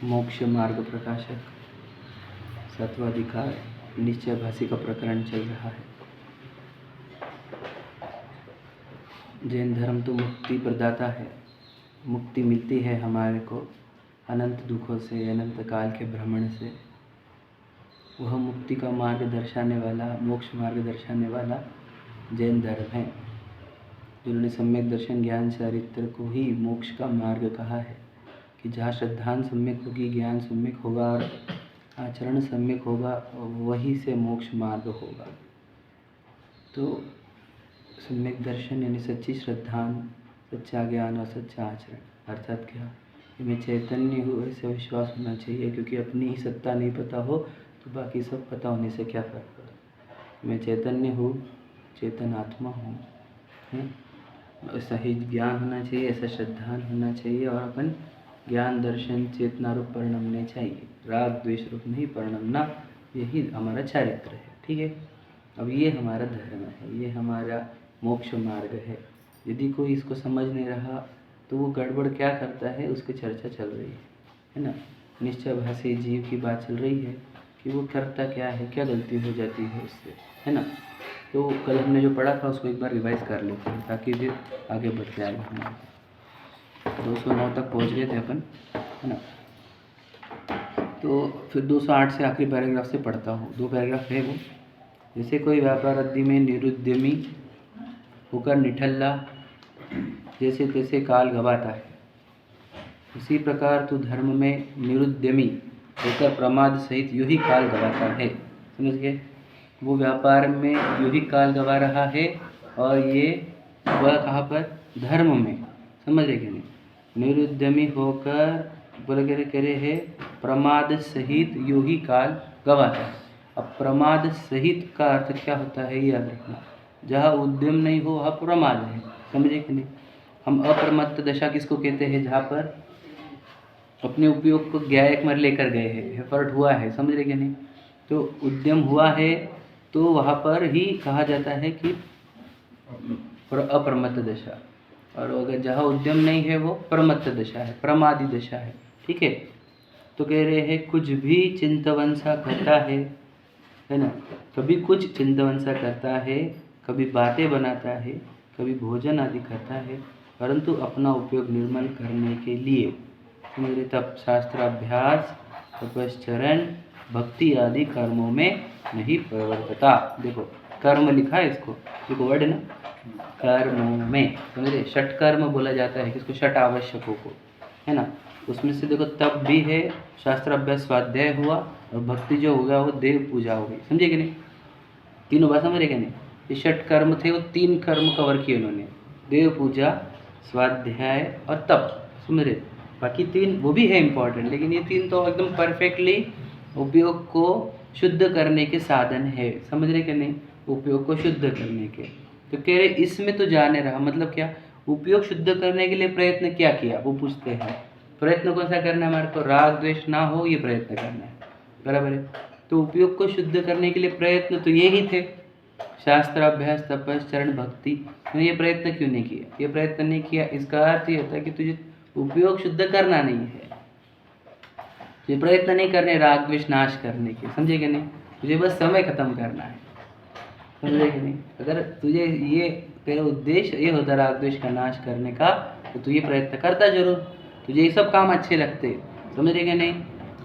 मोक्ष मार्ग प्रकाशक सत्वाधिकार निश्चय भाषी का प्रकरण चल रहा है। जैन धर्म तो मुक्ति प्रदाता है। मुक्ति मिलती है हमारे को अनंत दुखों से, अनंत काल के भ्रमण से। वह मुक्ति का मार्ग दर्शाने वाला, मोक्ष मार्ग दर्शाने वाला जैन धर्म है, जिन्होंने सम्यक दर्शन ज्ञान चारित्र को ही मोक्ष का मार्ग कहा है कि जहाँ श्रद्धान सम्यक होगी, ज्ञान सम्यक होगा और आचरण सम्यक होगा, वही से मोक्ष मार्ग होगा। तो सम्यक दर्शन यानी सच्ची श्रद्धान, सच्चा ज्ञान और सच्चा आचरण। अर्थात क्या, कि मैं चैतन्य हूँ ऐसे विश्वास होना चाहिए, क्योंकि अपनी ही सत्ता नहीं पता हो तो बाकी सब पता होने से क्या फ़र्क पड़ता। मैं चैतन्य हूँ, चेतन आत्मा हूँ, ऐसा ही ज्ञान होना चाहिए, ऐसा श्रद्धान होना चाहिए और अपन ज्ञान दर्शन चेतना रूप परिणमने चाहिए, राग द्वेष रूप नहीं परिणमना। यही हमारा चारित्र है। ठीक है, अब ये हमारा धर्म है, ये हमारा मोक्ष मार्ग है। यदि कोई इसको समझ नहीं रहा तो वो गड़बड़ क्या करता है, उसकी चर्चा चल रही है ना। निश्चय भाषी जीव की बात चल रही है कि वो करता क्या है, क्या गलती हो जाती है उससे, है ना। तो कल हमने जो पढ़ा था उसको एक बार रिवाइज कर लेते हैं ताकि फिर आगे बढ़ जाएगा। हमारे 209 तक पहुंच गए थे अपन, है ना। तो फिर 208 से आखिरी पैराग्राफ से पढ़ता हूँ। 2 पैराग्राफ है वो। जैसे कोई व्यापार आदि में निरुद्यमी होकर निठल्ला जैसे तैसे काल गवाता है, उसी प्रकार तो धर्म में निरुद्यमी होकर प्रमाद सहित यूँ ही काल गवाता है। समझ गए, वो व्यापार में यूँ ही काल गवा रहा है और ये वह कहाँ पर, धर्म में। समझ रहे कि नहीं, निरुद्यमी होकर बोले कह रहे हैं प्रमाद सहित यूँ ही काल गवाता है। अब प्रमाद सहित का अर्थ क्या होता है ये याद रखना। जहाँ उद्यम नहीं हो वहाँ प्रमाद है। समझे कि नहीं। हम अप्रमत्त दशा किसको कहते हैं, जहाँ पर अपने उपयोग को ज्ञायक में लेकर गए हैं, एफर्ट हुआ है। समझ रहे कि नहीं। तो उद्यम हुआ है तो वहाँ पर ही कहा जाता है कि अप्रमत्त दशा, और अगर जहाँ उद्यम नहीं है वो प्रमत्त दशा है, प्रमादी दशा है। ठीक है, तो कह रहे हैं कुछ भी चिंतवन सा करता है ना। कभी कुछ चिंतवन सा करता है, कभी बातें बनाता है, कभी भोजन आदि करता है, परंतु अपना उपयोग निर्मल करने के लिए मेरे तप शास्त्राभ्यास तपश्चरण भक्ति आदि कर्मों में नहीं प्रवर्तता। देखो कर्म लिखा है, इसको देखो वर्ड है ना, कर्मों में। समझे, षट कर्म बोला जाता है किसको, षट आवश्यकों को, है ना। उसमें से देखो तप भी है, शास्त्राभ्यास स्वाध्याय हुआ और भक्ति जो होगा वो देव पूजा हो गई। समझे कि नहीं, तीनों बात समझ रहे कि नहीं। ये षट कर्म थे, वो 3 कर्म कवर किए उन्होंने, देव पूजा, स्वाध्याय और तप। समझ रहे, बाकी 3 वो भी है इम्पोर्टेंट, लेकिन ये 3 तो एकदम परफेक्टली उपयोग को शुद्ध करने के साधन है। समझ रहे कि नहीं, उपयोग को शुद्ध करने के। तो कह रहे इसमें तो जाने रहा, मतलब क्या, उपयोग शुद्ध करने के लिए प्रयत्न क्या किया, वो पूछते हैं। प्रयत्न कौन सा करना है हमारे को, राग द्वेष ना हो ये प्रयत्न करना है, बराबर है। तो उपयोग को शुद्ध करने के लिए प्रयत्न तो ये ही थे, शास्त्राभ्यास तपश्चरण भक्ति। तो ये प्रयत्न क्यों नहीं किया, ये प्रयत्न नहीं किया, इसका अर्थ ये होता है कि तुझे उपयोग शुद्ध करना नहीं है, ये प्रयत्न नहीं करने राग द्वेष नाश करने के। समझे कि नहीं, तुझे बस समय खत्म करना है। समझे कि नहीं, अगर तुझे ये तेरा उद्देश्य ये होता राग द्वेष का नाश करने का, तो तू ये प्रयत्न करता जरूर। तुझे ये सब काम अच्छे लगते, समझ रहे कि नहीं,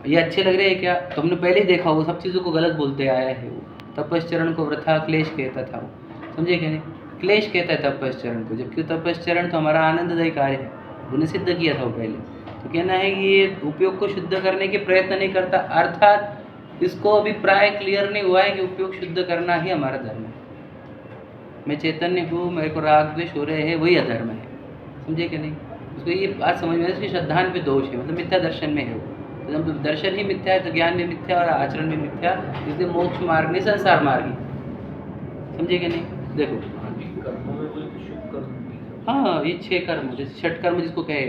ये अच्छे लग रहे हैं क्या, तो हमने पहले ही देखा वो सब चीज़ों को गलत बोलते आया है। वो तपश्चरण को वृथा क्लेश कहता था वो, समझे कि नहीं, क्लेश कहता है तपश्चरण को, जबकि तपश्चरण तो हमारा आनंददायी कार्य है, उन्हें सिद्ध किया था वो पहले। तो कहना है कि ये उपयोग को शुद्ध करने के प्रयत्न नहीं करता, अर्थात इसको अभी प्राय क्लियर नहीं हुआ है कि उपयोग शुद्ध करना ही हमारा धर्म है। मैं चैतन्य हूँ, मेरे को राग द्वेष हो रहे हैं, वही अधर्म है। समझे कि नहीं, उसको ये बात समझ में, इसकी श्रद्धान पे दोष है, मतलब मिथ्या दर्शन में है वो। तो जब दर्शन ही मिथ्या है तो ज्ञान भी मिथ्या और आचरण भी मिथ्या, इसलिए मोक्ष मार्ग नहीं संसार मार्ग ही। समझे कि नहीं। देखो हाँ, ये 6 कर्म, जैसे षट कर्म जिसको कहे,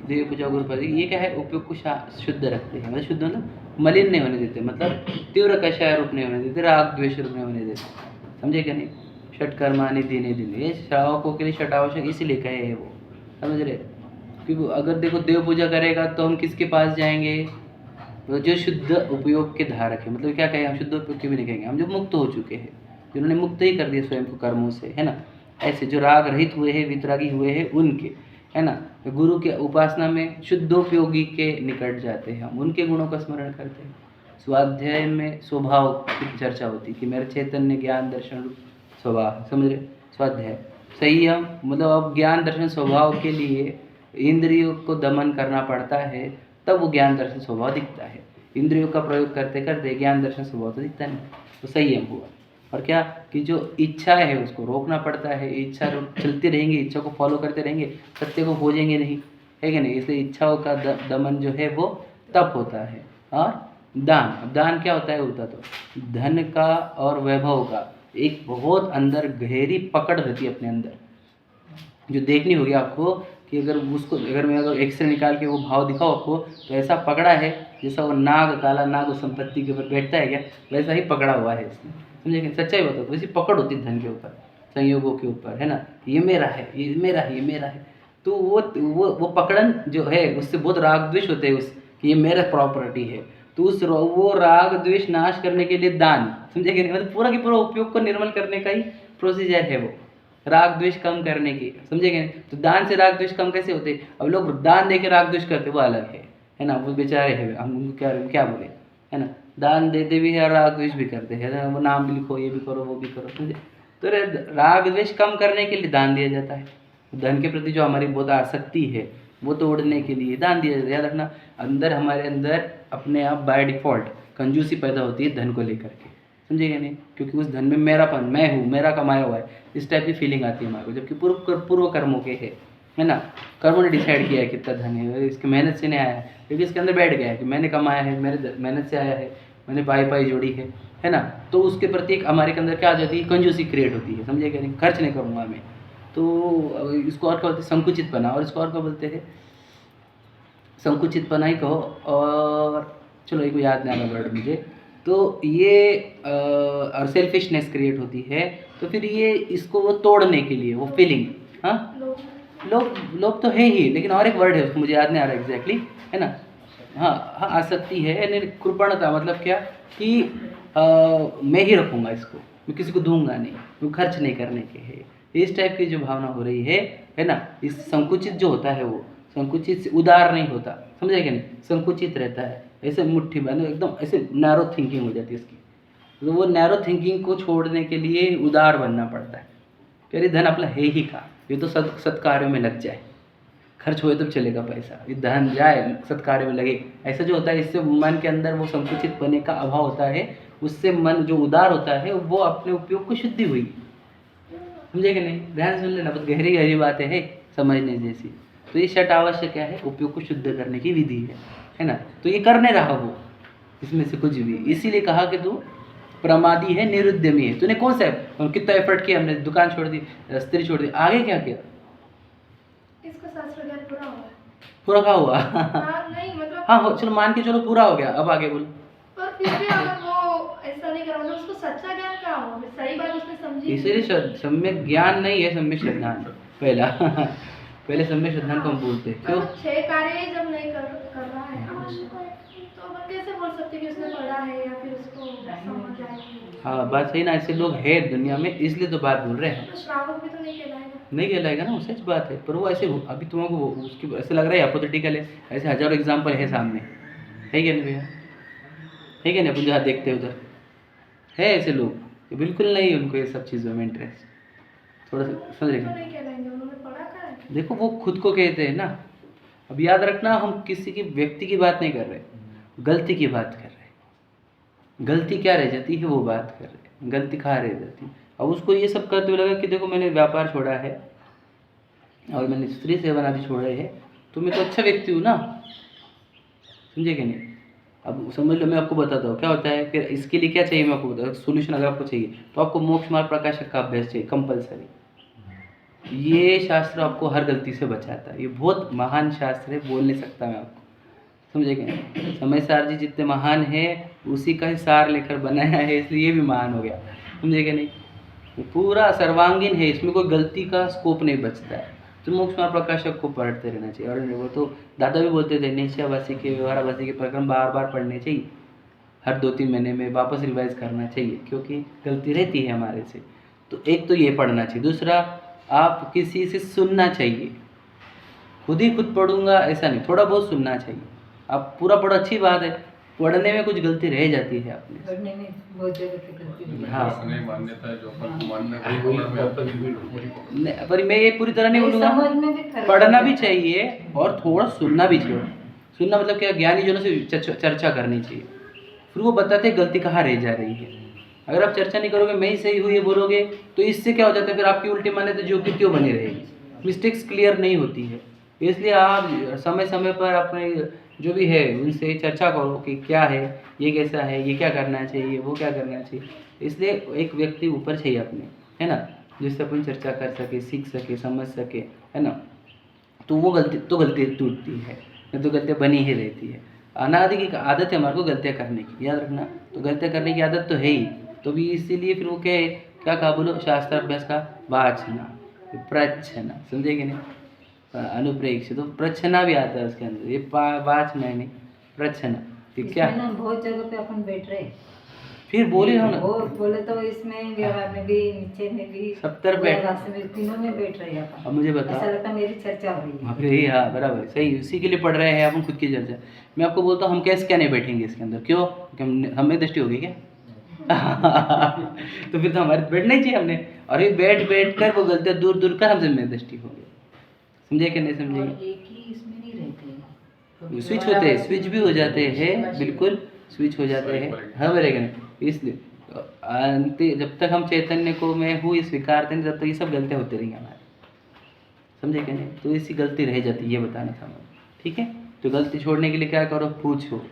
देव पूजा गुरु पूजा, ये क्या है, उपयोग को शुद्ध रखते हैं। मतलब शुद्ध मतलब मलिन नहीं होने देते, मतलब तीव्र कषाय रूप नहीं होने देते, राग द्वेष रूप नहीं होने देते। समझे क्या नहीं, षट कर्मानि दिने दिने, ये श्रावकों के लिए षट आवश्यक इसीलिए कहे है वो। समझ रहे, क्योंकि अगर देखो देव पूजा करेगा तो हम किसके पास जाएंगे? तो जो शुद्ध उपयोग के धारक है, मतलब क्या कहें, हम शुद्ध उपयोग के भी नहीं कहेंगे, हम जो मुक्त हो चुके हैं, जिन्होंने मुक्त ही कर दिया स्वयं को कर्मों से, है ना, ऐसे जो राग रहित हुए हैं, वितरागी हुए हैं, उनके, है ना, तो गुरु के उपासना में शुद्धोपयोगी के निकट जाते हैं, हम उनके गुणों का स्मरण करते हैं। स्वाध्याय में स्वभाव की चर्चा होती है कि मेरा चैतन्य ज्ञान दर्शन रूप स्वभाव, समझ रहे, स्वाध्याय संयम, मतलब अब ज्ञान दर्शन स्वभाव के लिए इंद्रियों को दमन करना पड़ता है, तब वो ज्ञान दर्शन स्वभाव दिखता है। इंद्रियों का प्रयोग करते करते ज्ञान दर्शन स्वभाव तो दिखता नहीं, तो संयम हुआ। और क्या कि जो इच्छा है उसको रोकना पड़ता है, इच्छा चलती रहेंगी, इच्छा को फॉलो करते रहेंगे, सत्य को खोजेंगे नहीं, है कि नहीं, इसलिए इच्छाओं का दमन जो है वो तप होता है। और दान, अब दान क्या होता है? होता तो धन का और वैभव का एक बहुत अंदर गहरी पकड़ रहती है अपने अंदर, जो देखनी होगी आपको कि अगर उसको, अगर मैं अगर एक्सरे निकाल के वो भाव दिखाऊँ आपको, तो ऐसा पकड़ा है जैसा वो नाग, काला नाग उस संपत्ति के ऊपर बैठता है क्या, वैसा ही पकड़ा हुआ है इसने, समझे? सच्चाई बताओ, वैसी पकड़ होती है धन के ऊपर, संयोगों के ऊपर, है ना, ये मेरा है, ये मेरा है, ये मेरा है। तो वो पकड़न जो है उससे बहुत राग द्वेष होते हैं उस कि ये मेरा प्रॉपर्टी है। तो उस वो राग द्वेष नाश करने के लिए दान, समझे कि नहीं, मतलब पूरा के पूरा उपयोग को निर्मल करने का ही प्रोसीजर है वो, राग द्वेष कम करने की, समझेंगे? तो दान से राग द्वेष कम कैसे होते? अब लोग दान देके राग द्वेष करते, वो अलग है ना, वो बेचारे हैं, हम उनको क्या बोले, है ना, दान देते भी है और राग द्वेष भी करते हैं ना, वो नाम भी लिखो, ये भी करो, वो भी करो, समझे? तो राग द्वेष कम करने के लिए दान दिया जाता है। धन के प्रति जो हमारी बहुत आसक्ति है वो तोड़ने के लिए दान दिया जाता है। याद रखना, अंदर हमारे अंदर अपने आप बाय डिफ़ॉल्ट कंजूसी पैदा होती है धन को लेकर के, समझेगा नहीं, क्योंकि उस धन में मेरापन, मैं हूँ, मेरा कमाया हुआ है, इस टाइप की फीलिंग आती है हमारे को, जबकि पूर्व कर्मों के है ना, कर्मों ने डिसाइड किया है कितना धन है, इसकी मेहनत से नहीं आया है, क्योंकि इसके अंदर बैठ गया है कि मैंने कमाया है, मेरे मेहनत से आया है, मैंने पाई जोड़ी है ना, तो उसके प्रति एक हमारे के अंदर क्या आ जाती है, कंजूसी क्रिएट होती है, समझेगा नहीं, खर्च नहीं करूँगा मैं, तो इसको और क्या बोलते हैं, संकुचितपना, और इसको और क्या बोलते हैं, संकुचितपना ही कहो, और चलो एक याद नहीं आ रहा वर्ड मुझे, तो ये और सेल्फिशनेस क्रिएट होती है, तो फिर ये इसको वो तोड़ने के लिए वो फीलिंग, हाँ, लोग तो है ही, लेकिन और एक वर्ड है उसको मुझे याद नहीं आ रहा एग्जैक्टली, है ना, हाँ, आसक्ति है, यानी कृपणता, मतलब क्या कि मैं ही रखूँगा इसको, मैं किसी को दूंगा नहीं, वो खर्च नहीं करने के है, इस टाइप की जो भावना हो रही है ना, इस संकुचित जो होता है वो संकुचित से उदार नहीं होता, समझे क्या नहीं, संकुचित रहता है, ऐसे मुट्ठी बंद, एकदम ऐसे नैरो थिंकिंग हो जाती है इसकी, तो वो नैरो थिंकिंग को छोड़ने के लिए उदार बनना पड़ता है। फिर धन अपना है ही का, ये तो सत्कार्यों में लग जाए, खर्च हुए तब चलेगा पैसा, ये धन जाए सत्कार्य में लगे, ऐसा जो होता है, इससे मन के अंदर वो संकुचित पने का अभाव होता है, उससे मन जो उदार होता है वो अपने उपयोग को शुद्धि हुई, समझे कि नहीं, ध्यान सुन लेना, बहुत गहरी बातें है समझने जैसी। तो ये षट आवश्यक क्या है, उपयोग को शुद्ध करने की विधि है ना, तो ये करने रहा वो इसमें से कुछ भी, इसीलिए कहा कि तू प्रमादी है, निरुद्यमी है, तूने कौन सा कितना एफर्ट किया, हमने दुकान छोड़ दी, स्त्री छोड़ दी, आगे क्या किया, इसका शास्त्र ज्ञान पूरा हुआ, पूरा क्या हुआ? नहीं मतलब हाँ चलो मान के चलो पूरा हो गया, अब आगे बोलो। पर फिर भी अगर वो ऐसा नहीं करा, उसको सच्चा ज्ञान कहाँ हुआ, सही बात उसने समझी, इसलिए सम्यक ज्ञान नहीं है, सम्यक श्रद्धान पहला पहले सम्यक श्रद्धान को हम बोलते हैं, क्यों? 6 कार्य जब नहीं कर रहा है तो अपन कैसे बोल सकते कि उसने पढ़ा है या फिर उसको समझ आई है? हाँ बात सही ना, ऐसे लोग हैं दुनिया में, इसलिए तो बात बोल रहे हैं। तो श्रावक भी तो नहीं कहलाएगा, नहीं कहलाएगा ना, वो सच बात है, पर वो ऐसे अभी तुमको उसकी ऐसे लग रहा है हाइपोथेटिकल है, ऐसे हजारों एग्जाम्पल है सामने, है क्या नहीं भैया, है क्या नहीं, अपन जहाँ देखते हैं उधर है ऐसे लोग, बिल्कुल नहीं उनको ये सब चीज़ों में इंटरेस्ट, थोड़ा सा समझेगा, नहीं कहलाएंगे, उन्होंने पढ़ा कहाँ है? देखो वो खुद को कहते हैं ना, अब याद रखना हम किसी की व्यक्ति की बात नहीं कर रहे, गलती की बात कर रहे, गलती क्या रह जाती है वो बात कर रहे, गलती कहाँ रह जाती है। अब उसको ये सब करते हुए लगा कि देखो मैंने व्यापार छोड़ा है और मैंने स्त्री सेवन आदि छोड़े है, तो मैं तो अच्छा व्यक्ति हूँ ना, समझे कि नहीं। अब समझ लो, मैं आपको बताता हूँ क्या होता है, फिर इसके लिए क्या चाहिए मैं आपको बताता हूँ, सोल्यूशन अगर आपको चाहिए तो आपको मोक्ष मार्ग प्रकाशक का अभ्यास चाहिए कंपलसरी। ये शास्त्र आपको हर गलती से बचाता है, ये बहुत महान शास्त्र है, बोल नहीं सकता मैं आपको, समझेंगे। समय सार जी जितने महान है उसी का ही सार लेकर बनाया है, इसलिए ये भी महान हो गया, समझेगा नहीं। पूरा सर्वांगीण है, इसमें कोई गलती का स्कोप नहीं बचता है। तो मोक्ष मार्ग प्रकाशक को पढ़ते रहना चाहिए। और वो तो दादा भी बोलते थे निश्चयावासी के व्यवहारावासी के प्रकरण बार बार पढ़ने चाहिए, हर 2-3 महीने में वापस रिवाइज करना चाहिए, क्योंकि गलती रहती है हमारे से। तो एक तो ये पढ़ना चाहिए। दूसरा, आप किसी से सुनना चाहिए, खुद ही खुद पढ़ूंगा ऐसा नहीं, थोड़ा बहुत सुनना चाहिए। आप पूरा पढ़ो, अच्छी बात है, पढ़ने में कुछ गलती रह जाती है अपने से। पढ़ने में बहुत जगह पे गलती होती है। हाँ। अपनी मान्यता है जो अपन मानने पर मैं ये पूरी तरह नहीं बोलूँगा, समझ में भी फर्क पढ़ना होता भी है। चाहिए और थोड़ा सुनना भी चाहिए। सुनना मतलब क्या, ज्ञानी जनों से चर्चा करनी चाहिए, फिर वो बताते हैं गलती कहाँ रह जा रही है। अगर आप चर्चा नहीं करोगे, मैं ही सही हूँ ये बोलोगे, तो इससे क्या हो जाता है, फिर आपकी उल्टी मान्यता जो की त्यों बनी रहेगी, मिस्टेक्स क्लियर नहीं होती है। इसलिए आप समय समय पर अपने जो भी है उनसे चर्चा करो कि क्या है, ये कैसा है, ये क्या करना चाहिए, वो क्या करना चाहिए। इसलिए एक व्यक्ति ऊपर चाहिए अपने, है ना, जिससे अपन चर्चा कर सके, सीख सके, समझ सके, है ना। तो वो गलती टूटती है, नहीं तो गलतियाँ बनी ही रहती है। अनादि की आदत है हमारे को गलतियाँ करने की, याद रखना। तो गलतियाँ करने की आदत तो है ही, तो भी इसीलिए फिर वो क्या कहा बोलो, शास्त्र अभ्यास का वाचना, प्रच्छना, समझे कि नहीं, अनुप्रेक्ष, तो प्रच्छना भी आता है उसके अंदर, ये वाचना नहीं, प्रच्छना। ठीक क्या, इसमें ना बहुत जगह पे अपन बैठ रहे हैं। फिर बोले हो ना, वो बोले तो इसमें व्यवहार में भी, नीचे में भी, 70 बैठ, रास्ते में, तीनों में बैठ रहे हैं अपन। अब मुझे बता, ऐसा लगता है मेरी चर्चा हो रही है। अरे हाँ बराबर है, सही, उसी के लिए पढ़ रहे हैं अपन, खुद की चर्चा। मैं आपको बोलता हूँ हम कैसे क्या नहीं बैठेंगे इसके अंदर, क्यों, क्योंकि हमें दृष्टि होगी क्या तो फिर तो हमारे बैठना ही चाहिए हमने, और ये बैठ कर वो गलतियाँ दूर दूर कर हमसे में दृष्टि होगी। समझे कि नहीं समझे, और एक ही इसमें नहीं रहते हैं, स्विच होते हैं, स्विच भी हो जाते हैं, बिल्कुल स्विच हो जाते हैं, हाँ बरेगा नहीं। इसलिए जब तक हम चैतन्य को मैं हूँ ये स्वीकारते नहीं, तब तक ये सब गलतियाँ होती रहेंगी हमारे, समझे कि नहीं। तो इसी गलती रह जाती है, ये बताना था मैं, ठीक है। तो गलती छोड़ने के लिए क्या करो, पूछो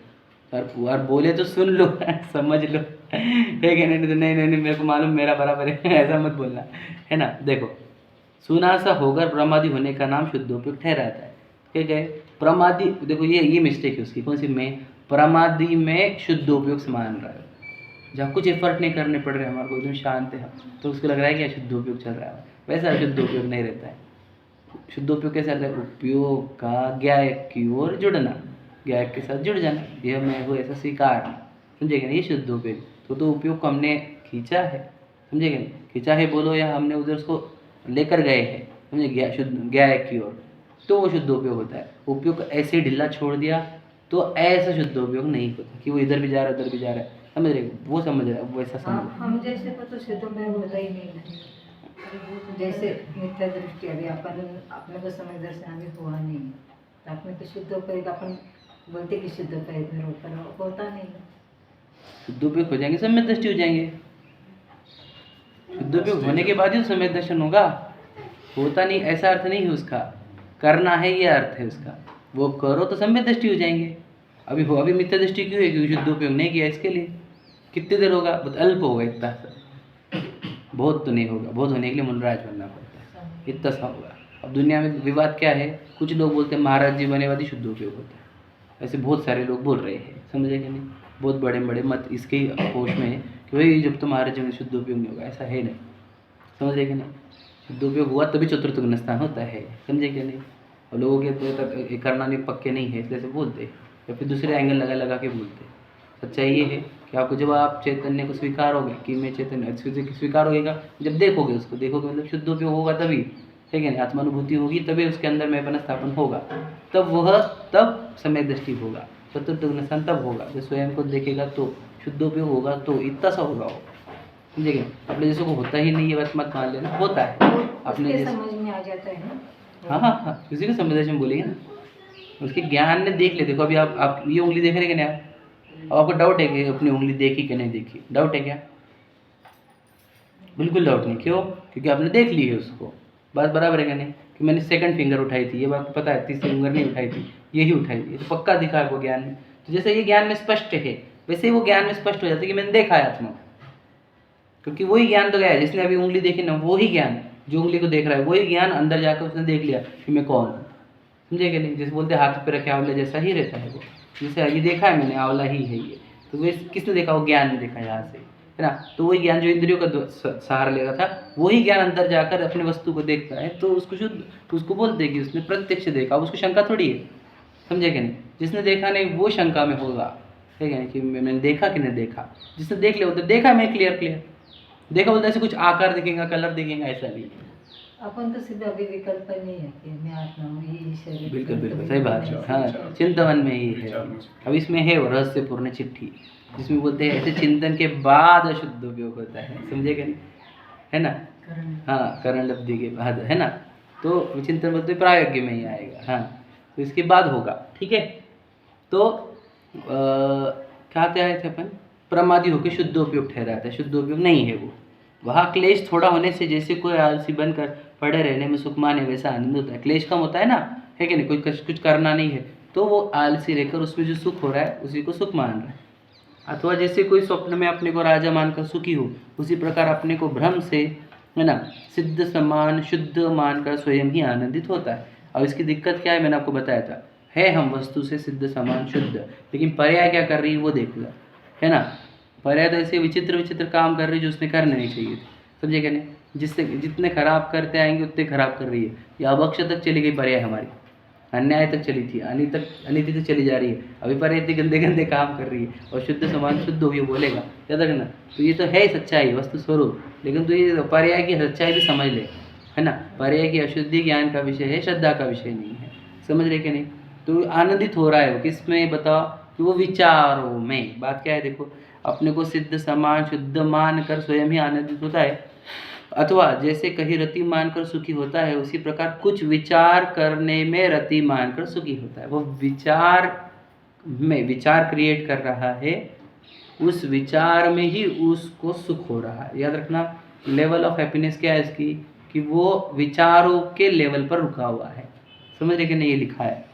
और बोले तो सुन लो समझ लो, ठीक है। नहीं तो नहीं मेरे को मालूम, मेरा बराबर है ऐसा मत बोलना, है ना। देखो, सुना सा होकर प्रमादी होने का नाम शुद्धोपयोग ठहराता है, ठीक है। प्रमादी, देखो ये मिस्टेक है उसकी, कौन सी, में प्रमादी में शुद्धोपयोग से मान रहा है, जहाँ कुछ एफर्ट नहीं करने पड़ रहे हमारे को, एकदम शांत है, तो उसको लग रहा है कि शुद्धोपयोग चल रहा है, वैसा शुद्धोपयोग नहीं रहता है। शुद्धोपयोग कैसे आता है, उपयोग का ज्ञायक की ओर जुड़ना, ज्ञायक के साथ जुड़ जाना, यह मैं हूँ ऐसा स्वीकार, समझेगा नहीं, ये शुद्धोपयोग। तो उपयोग को हमने खींचा है, समझेगा नहीं, खींचा है बोलो, या हमने उधर उसको लेकर गए हैं, समझे, शुद्ध ज्ञायक की ओर, तो वो शुद्धोपयोग होता है। उपयोग ऐसे ढीला छोड़ दिया तो ऐसा शुद्धोपयोग नहीं होता कि वो इधर भी जा रहा है उधर भी जा रहा है, समझ रहे, वो समझ रहा है, वो ऐसा समझ रहा है। हम जैसे को तो शुद्धोपयोग होता ही नहीं। जैसे मिथ्या दृष्टि अभी अपने को समझ दर्शन अभी हुआ नहीं, तो अपने को शुद्धोपयोग अपन बोलते कि शुद्धोपयोग होता नहीं। शुद्धोपयोग हो जाएंगे, सम्यक दृष्टि हो जाएंगे। शुद्धोपयोग होने के बाद ही सम्यक दर्शन होगा, होता नहीं ऐसा अर्थ नहीं है उसका, करना है ये अर्थ है उसका, वो करो तो सम्यक दृष्टि हो जाएंगे। अभी मिथ्या दृष्टि क्यों है, क्योंकि शुद्धोपयोग नहीं किया, इसके लिए कितनी देर होगा, बहुत अल्प होगा, इतना सा, बहुत तो नहीं होगा, बहुत होने के लिए मनराज बनना पड़ता है, इतना सा होगा। अब दुनिया में विवाद क्या है, कुछ लोग बोलते हैं महाराज जी बने बाद ही शुद्धोपयोग होता है, ऐसे बहुत सारे लोग बोल रहे हैं, समझे कि नहीं, बहुत बड़े बड़े मत इसके अपोष में है कि भाई जब तो महाराज जी में शुद्धोपयोग नहीं होगा, ऐसा है नहीं, समझे कि नहीं। शुद्धोपयोग हुआ तभी चतुर्थ गुण स्थान होता है, समझे कि नहीं। और लोगों के तो तक करना नहीं पक्के नहीं है, इसलिए से बोलते हैं, या फिर दूसरे एंगल लगा के बोलते हैं। सच्चाई ये है कि आपको जब आप चैतन्य को स्वीकारोगे कि मैं चैतन्य, स्वीकारोगे जब देखोगे उसको, देखोगे मतलब शुद्धोपयोग होगा तभी, ठीक है, आत्मानुभूति होगी तभी उसके अंदर मैं बना स्थापन होगा, तब समय दृष्टि होगा, चतुर्थ गुण स्थान तब होगा, जब स्वयं को देखेगा तो शुद्धोपयोग होगा, तो इतना सा होगा वो, समझेगा। अपने जैसे को होता ही नहीं है, बात मत मान लेना, होता है अपने उसके जैसे, समझ में आ जाता है ना। हाँ किसी को समझ में बोलेंगे ना, उसके ज्ञान ने देख ले। देखो अभी आप ये उंगली देख रहे हैं कि नहीं, अब आपको डाउट है कि अपनी उंगली देखी कि नहीं देखी, डाउट है क्या, बिल्कुल डाउट नहीं, क्यों, क्योंकि आपने देख ली है उसको, बात बराबर है कि नहीं, कि मैंने सेकंड फिंगर उठाई थी, ये बात पता है, तीसरी फिंगर नहीं उठाई थी, यही उठाई थी, ये तो पक्का दिखा है वो ज्ञान में। तो जैसे ये ज्ञान में स्पष्ट है, वैसे ही वो ज्ञान में स्पष्ट हो जाता है कि मैंने देखा है आत्मा, क्योंकि वही ज्ञान तो गया है, जिसने अभी उंगली देखी ना, वही ज्ञान जो उंगली को देख रहा है, वही ज्ञान अंदर जाकर उसने देख लिया कि मैं कौन हूँ, समझे कि नहीं। जैसे बोलते हाथ पे रखे आंवला जैसा ही रहता है वो, जैसे ये देखा है मैंने आंवला ही है ये, तो वे किसने देखा, वो ज्ञान ने देखा यहाँ से, है ना। तो वही ज्ञान जो इंद्रियों का सहारा ले रहा था, वही ज्ञान अंदर जाकर अपने वस्तु को देखता है, तो उसको शुद्ध, उसको बोलते हैं कि उसने प्रत्यक्ष देखा। अब उसको शंका थोड़ी है, समझे कि नहीं। जिसने देखा नहीं वो शंका में होगा, ठीक है कि मैंने देखा कि नहीं देखा। जिसने देख लिया वो तो देखा मैं क्लियर देखा, बोलते ऐसे कुछ आकार दिखेगा, कलर दिखेगा, ऐसा नहीं। अपन तो सिर्फ अभी विकल्प नहीं है कि मैं आत्मा हूँ, ये शरीर। बिल्कुल सही बात है। हाँ, चिंतन में ही है। अब इसमें है वो रहस्यपूर्ण चिट्ठी, जिसमें बोलते हैं ऐसे चिंतन के बाद शुद्ध उपयोग होता है, समझे कि नहीं, है ना। हाँ, करण लब्धि के बाद, है ना। तो चिंतन बोलते प्रायोग्य में ही आएगा। हाँ, तो इसके बाद होगा, ठीक है। तो क्या आए थे अपन, प्रमादी होकर शुद्ध उपयोग ठहराता है, शुद्ध उपयोग नहीं है वो। वहाँ क्लेश थोड़ा होने से, जैसे कोई आलसी बनकर पड़े रहने में सुख माने वैसा आनंद होता है। क्लेश कम होता है ना, है कि नहीं, कोई कुछ करना नहीं है तो वो आलसी रहकर उसमें जो सुख हो रहा है उसी को सुख मान रहा है। अथवा जैसे कोई स्वप्न में अपने को राजा मानकर सुखी हो, उसी प्रकार अपने को भ्रम से, है ना, सिद्ध समान शुद्ध मानकर स्वयं ही आनंदित होता है। अब इसकी दिक्कत क्या है, मैंने आपको बताया था, है हम वस्तु से सिद्ध समान शुद्ध, लेकिन पर्याय क्या कर रही है वो देख लो, है ना। पर्याय तो ऐसे विचित्र काम कर रही है जो उसने करने नहीं चाहिए, समझे क्या नहीं। जिससे जितने खराब करते आएंगे उतने खराब कर रही है। या अभक्ष तक चली गई पर्याय हमारी, अन्याय तक चली थी, अनिति तक चली जा रही है, अभी पर्याय इतने गंदे काम कर रही है, और शुद्ध समान शुद्ध हो ये बोलेगा, याद रखना। तो ये तो है सच्चाई, वस्तु स्वरूप, लेकिन तो ये पर्याय की सच्चाई भी समझ ले, है ना। पर्याय की अशुद्धि ज्ञान का विषय है, श्रद्धा का विषय नहीं है, समझ रहे कि नहीं। तो आनंदित हो रहा है वो किस में, बताओ, कि वो विचारों में। बात क्या है, देखो, अपने को सिद्ध समान शुद्ध मान कर स्वयं ही आनंदित होता है, अथवा जैसे कहीं रति मानकर सुखी होता है, उसी प्रकार कुछ विचार करने में रति मानकर सुखी होता है। वो विचार में विचार क्रिएट कर रहा है, उस विचार में ही उसको सुख हो रहा है। याद रखना, लेवल ऑफ हैप्पीनेस क्या है इसकी, कि वो विचारों के लेवल पर रुका हुआ है, समझ रहे कि नहीं, ये लिखा है।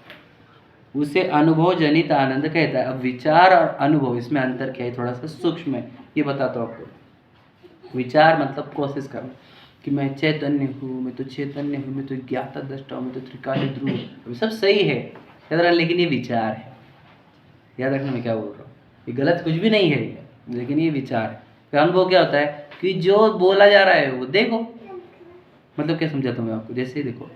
उसे अनुभव जनित आनंद कहता है। अब विचार और अनुभव, इसमें अंतर क्या है, थोड़ा सा सूक्ष्म है, ये बताता हूँ आपको। विचार मतलब कोशिश करना कि मैं चैतन्य हूँ, मैं तो चैतन्य हूँ, मैं तो ज्ञाता दृष्टा हूँ, मैं तो त्रिकाली ध्रुव हूँ, सब सही है, याद रखना, लेकिन ये विचार है। याद रखना मैं क्या बोल रहा हूँ, ये गलत कुछ भी नहीं है, लेकिन ये विचार है। फिर अनुभव क्या होता है, कि जो बोला जा रहा है वो देखो, मतलब क्या समझाता हूँ मैं आपको। जैसे देखो,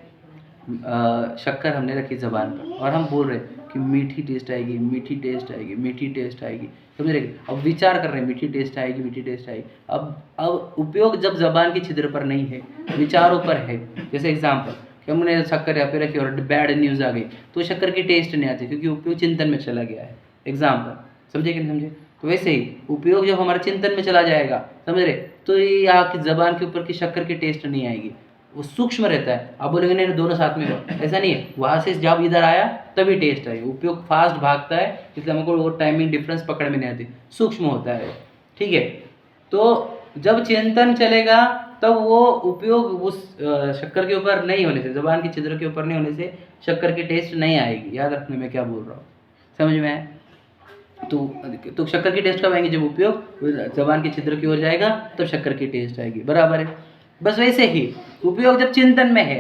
शक्कर हमने रखी ज़बान पर और हम बोल रहे हैं कि मीठी टेस्ट आएगी, मीठी टेस्ट आएगी, मीठी टेस्ट आएगी, समझ रहे। अब विचार कर रहे हैं मीठी टेस्ट आएगी, मीठी टेस्ट आएगी। अब उपयोग जब ज़बान की छिद्र पर नहीं है, विचारों पर है। जैसे एग्जाम्पल कि हमने शक्कर यहाँ पे रखी और बैड न्यूज़ आ गई, तो शक्कर की टेस्ट नहीं आती, क्योंकि उपयोग चिंतन में चला गया है। एग्जाम्पल, समझे कि नहीं समझे। तो वैसे ही उपयोग जब हमारे चिंतन में चला जाएगा, समझ रहे, तो ये यहाँ की ज़बान के ऊपर की शक्कर की टेस्ट नहीं आएगी, वो सूक्ष्म रहता है। आप बोलेंगे नहीं दोनों साथ में हो, ऐसा नहीं है। वहाँ से जब इधर आया तभी टेस्ट आई। उपयोग फास्ट भागता है, इसलिए हमको वो टाइमिंग डिफरेंस पकड़ में नहीं आती, सूक्ष्म होता है, ठीक है। तो जब चिंतन चलेगा तब वो उपयोग उस शक्कर के ऊपर नहीं होने से, ज़बान की छिद्र के ऊपर नहीं होने से शक्कर की टेस्ट नहीं आएगी। याद रखने में क्या बोल रहा हूँ, समझ में आए। तो शक्कर की टेस्ट कब आएंगे, जब उपयोग ज़बान की छिद्र की ओर जाएगा तब शक्कर की टेस्ट आएगी, बराबर है। बस वैसे ही उपयोग जब चिंतन में है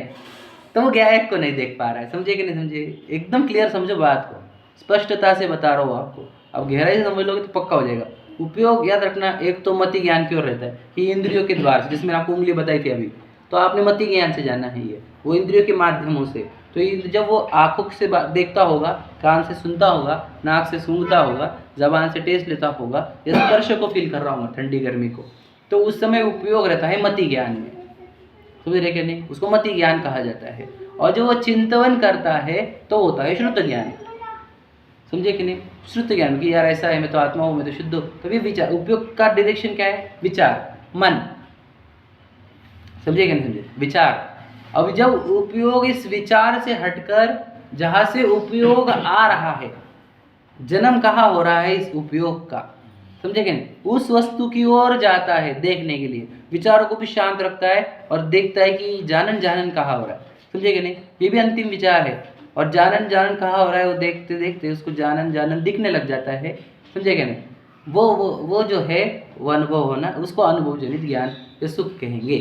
तो वो गायक को नहीं देख पा रहा है, समझे कि नहीं समझे। एकदम क्लियर समझो बात को, स्पष्टता से बता रहा हूँ आपको। अब गहराई से समझ लोगे तो पक्का हो जाएगा। उपयोग याद रखना, एक तो मति ज्ञान की ओर रहता है कि इंद्रियों के द्वार से, जिसमें आपको उंगली बताई थी अभी, तो आपने मति ज्ञान से जाना है, ये वो इंद्रियों के माध्यमों से। तो जब वो आँखों से देखता होगा, कान से सुनता होगा, नाक से सूंघता होगा, जबान से टेस्ट लेता होगा, या स्पर्श को फील कर रहा होगा, ठंडी गर्मी को, तो उस समय उपयोग रहता है मति ज्ञान में, समझ रहे कि नहीं। उसको मति ज्ञान कहा जाता है। और जो वो चिंतन करता है तो होता है श्रुत ज्ञान, समझे कि नहीं। श्रुत ज्ञान कि यार ऐसा है, मैं तो आत्मा हूँ, मैं तो शुद्ध हूँ, तभी विचार। उपयोग का डायरेक्शन क्या है, विचार, मन, समझे कि नहीं समझे, विचार। अब जब उपयोग इस विचार से हटकर जहाँ से उपयोग आ रहा है, जन्म कहाँ हो रहा है इस उपयोग का, समझे कि नहीं, उस वस्तु की ओर जाता है देखने के लिए। विचारों को भी शांत रखता है और देखता है कि जानन जानन कहाँ हो रहा है, समझे कि नहीं। ये भी अंतिम विचार है। और जानन जानन कहाँ हो रहा है, वो देखते देखते उसको जानन जानन दिखने लग जाता है, समझे कि नहीं। वो जो है वो अनुभव होना, उसको अनुभव जनित ज्ञान या सुख कहेंगे,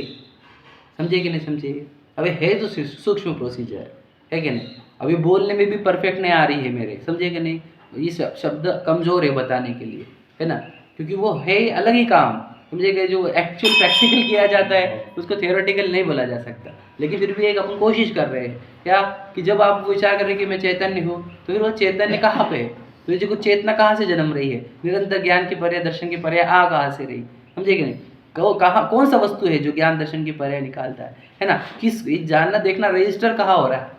समझे कि नहीं समझे। अभी है तो सूक्ष्म प्रोसीजर है कि नहीं। अभी बोलने में भी परफेक्ट नहीं आ रही है मेरे, समझे कि नहीं। ये शब्द कमज़ोर है बताने के लिए, है ना, क्योंकि वो है अलग ही काम, समझेगा। जो एक्चुअल प्रैक्टिकल किया जाता है उसको थियोरेटिकल नहीं बोला जा सकता, लेकिन फिर भी एक अपन कोशिश कर रहे हैं क्या कि जब आप विचार कर रहे हैं कि मैं चैतन्य हूँ, तो फिर वो चैतन्य कहाँ पे है, तो ये चेतना कहाँ से जन्म रही है, निरंतर ज्ञान की पर्याय दर्शन की पर्याय आ कहाँ से रही, समझे कि नहीं। कहाँ कौन सा वस्तु है जो ज्ञान दर्शन की पर्याय निकालता है ना। किस जानना देखना रजिस्टर कहाँ हो रहा है,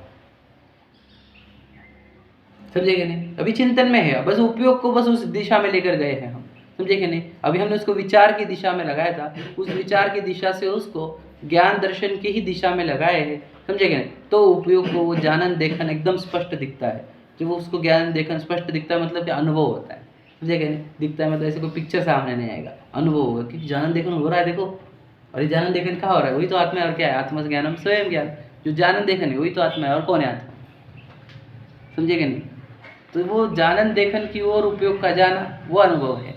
समझे कि नहीं। अभी चिंतन में है, बस उपयोग को बस उस दिशा में लेकर गए हैं हम, समझे कि नहीं। अभी हमने उसको विचार की दिशा में लगाया था, उस विचार की दिशा से उसको ज्ञान दर्शन की ही दिशा में लगाए हैं, समझे कि नहीं। तो उपयोग को वो जानन देखन एकदम स्पष्ट दिखता है। जब वो उसको ज्ञान देखन स्पष्ट दिखता है मतलब कि अनुभव होता है, समझे कि नहीं। दिखता है मतलब ऐसे कोई पिक्चर सामने नहीं आएगा, अनुभव होगा कि जानन देखन हो रहा है, देखो। और ये जानन देखन कहाँ हो रहा है, वही तो आत्मा है। और क्या है, आत्मा से ज्ञान हम स्वयं ज्ञान, जो जानन देखन है वही तो आत्मा है, और कौन है आत्मा, समझे कि नहीं। तो वो जानन देखन की ओर उपयोग का जाना वो अनुभव है।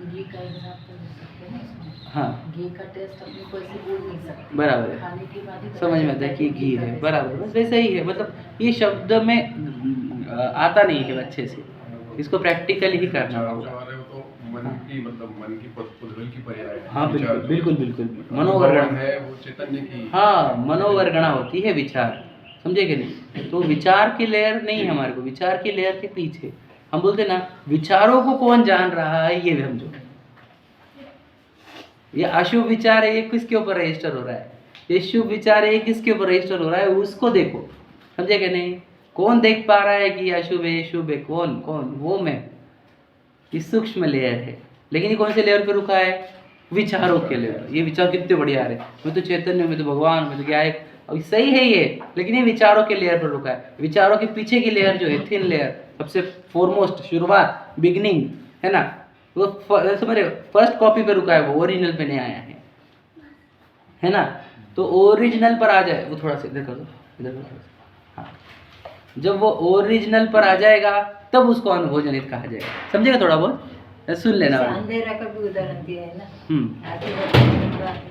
घी का एग्जाम्पल दे सकते हैं ना इसमें। हाँ घी का टेस्ट अपने को ऐसे बोल नहीं सकते, बराबर है, खाने के बाद ही पता समझ में चलता आता है कि घी का है, taste बराबर। बस वैसा ही है, मतलब ये शब्द में आता नहीं है अच्छे से, इसको प्रैक्टिकली ही करना विचार होगा। जो आ रहे हो तो मन की मतलब मन की पुद्गल की पर्याय है। हाँ विचार बिल्कुल जो बिल्कुल बिल्कुल, अनुभव मनोवर्गण है वो चैतन्य की। हाँ मनोवर्गणा होती है विचार, समझे कि नहीं। तो विचार की लेयर नहीं है हमारे को, विचार की लेयर के पीछे हम बोलते ना विचारों को कौन जान रहा है, ये समझो। ये अशुभ विचार है, ये किसके ऊपर रजिस्टर हो रहा है, ये शुभ विचार है, ये किसके ऊपर रजिस्टर हो रहा है, उसको देखो, समझे कि नहीं। कौन देख पा रहा है कि ये अशुभ है, शुभ है, कौन कौन, वो मैं। ये सूक्ष्म लेयर है, लेकिन ये कौन से लेयर पे रुका है, विचारों के लेयर। ये विचार कितने बढ़िया आ रहे, मैं तो चैतन्य, मैं तो भगवान, मैं तो क्या है, अब सही है ये, लेकिन ये विचारों के लेयर पर रुका है। विचारों के पीछे की लेयर जो है थिन लेयर, सबसे फोरमोस्ट शुरुआत बिगिनिंग है ना, वो समझ रहे फर्स्ट कॉपी पे रुका है, वो ओरिजिनल पे नहीं आया है ना। तो ओरिजिनल पर आ जाए वो, थोड़ा सा इधर कर दो, इधर कर दो। हाँ, जब वो ओरिजिनल पर आ जाएगा तब उसको अनुभव जनित कहा जाएगा, समझेगा। थोड़ा बहुत सुन लेना। जैसे अंधेरा का भी उदाहरण दिया है ना। हम्म, आगे बढ़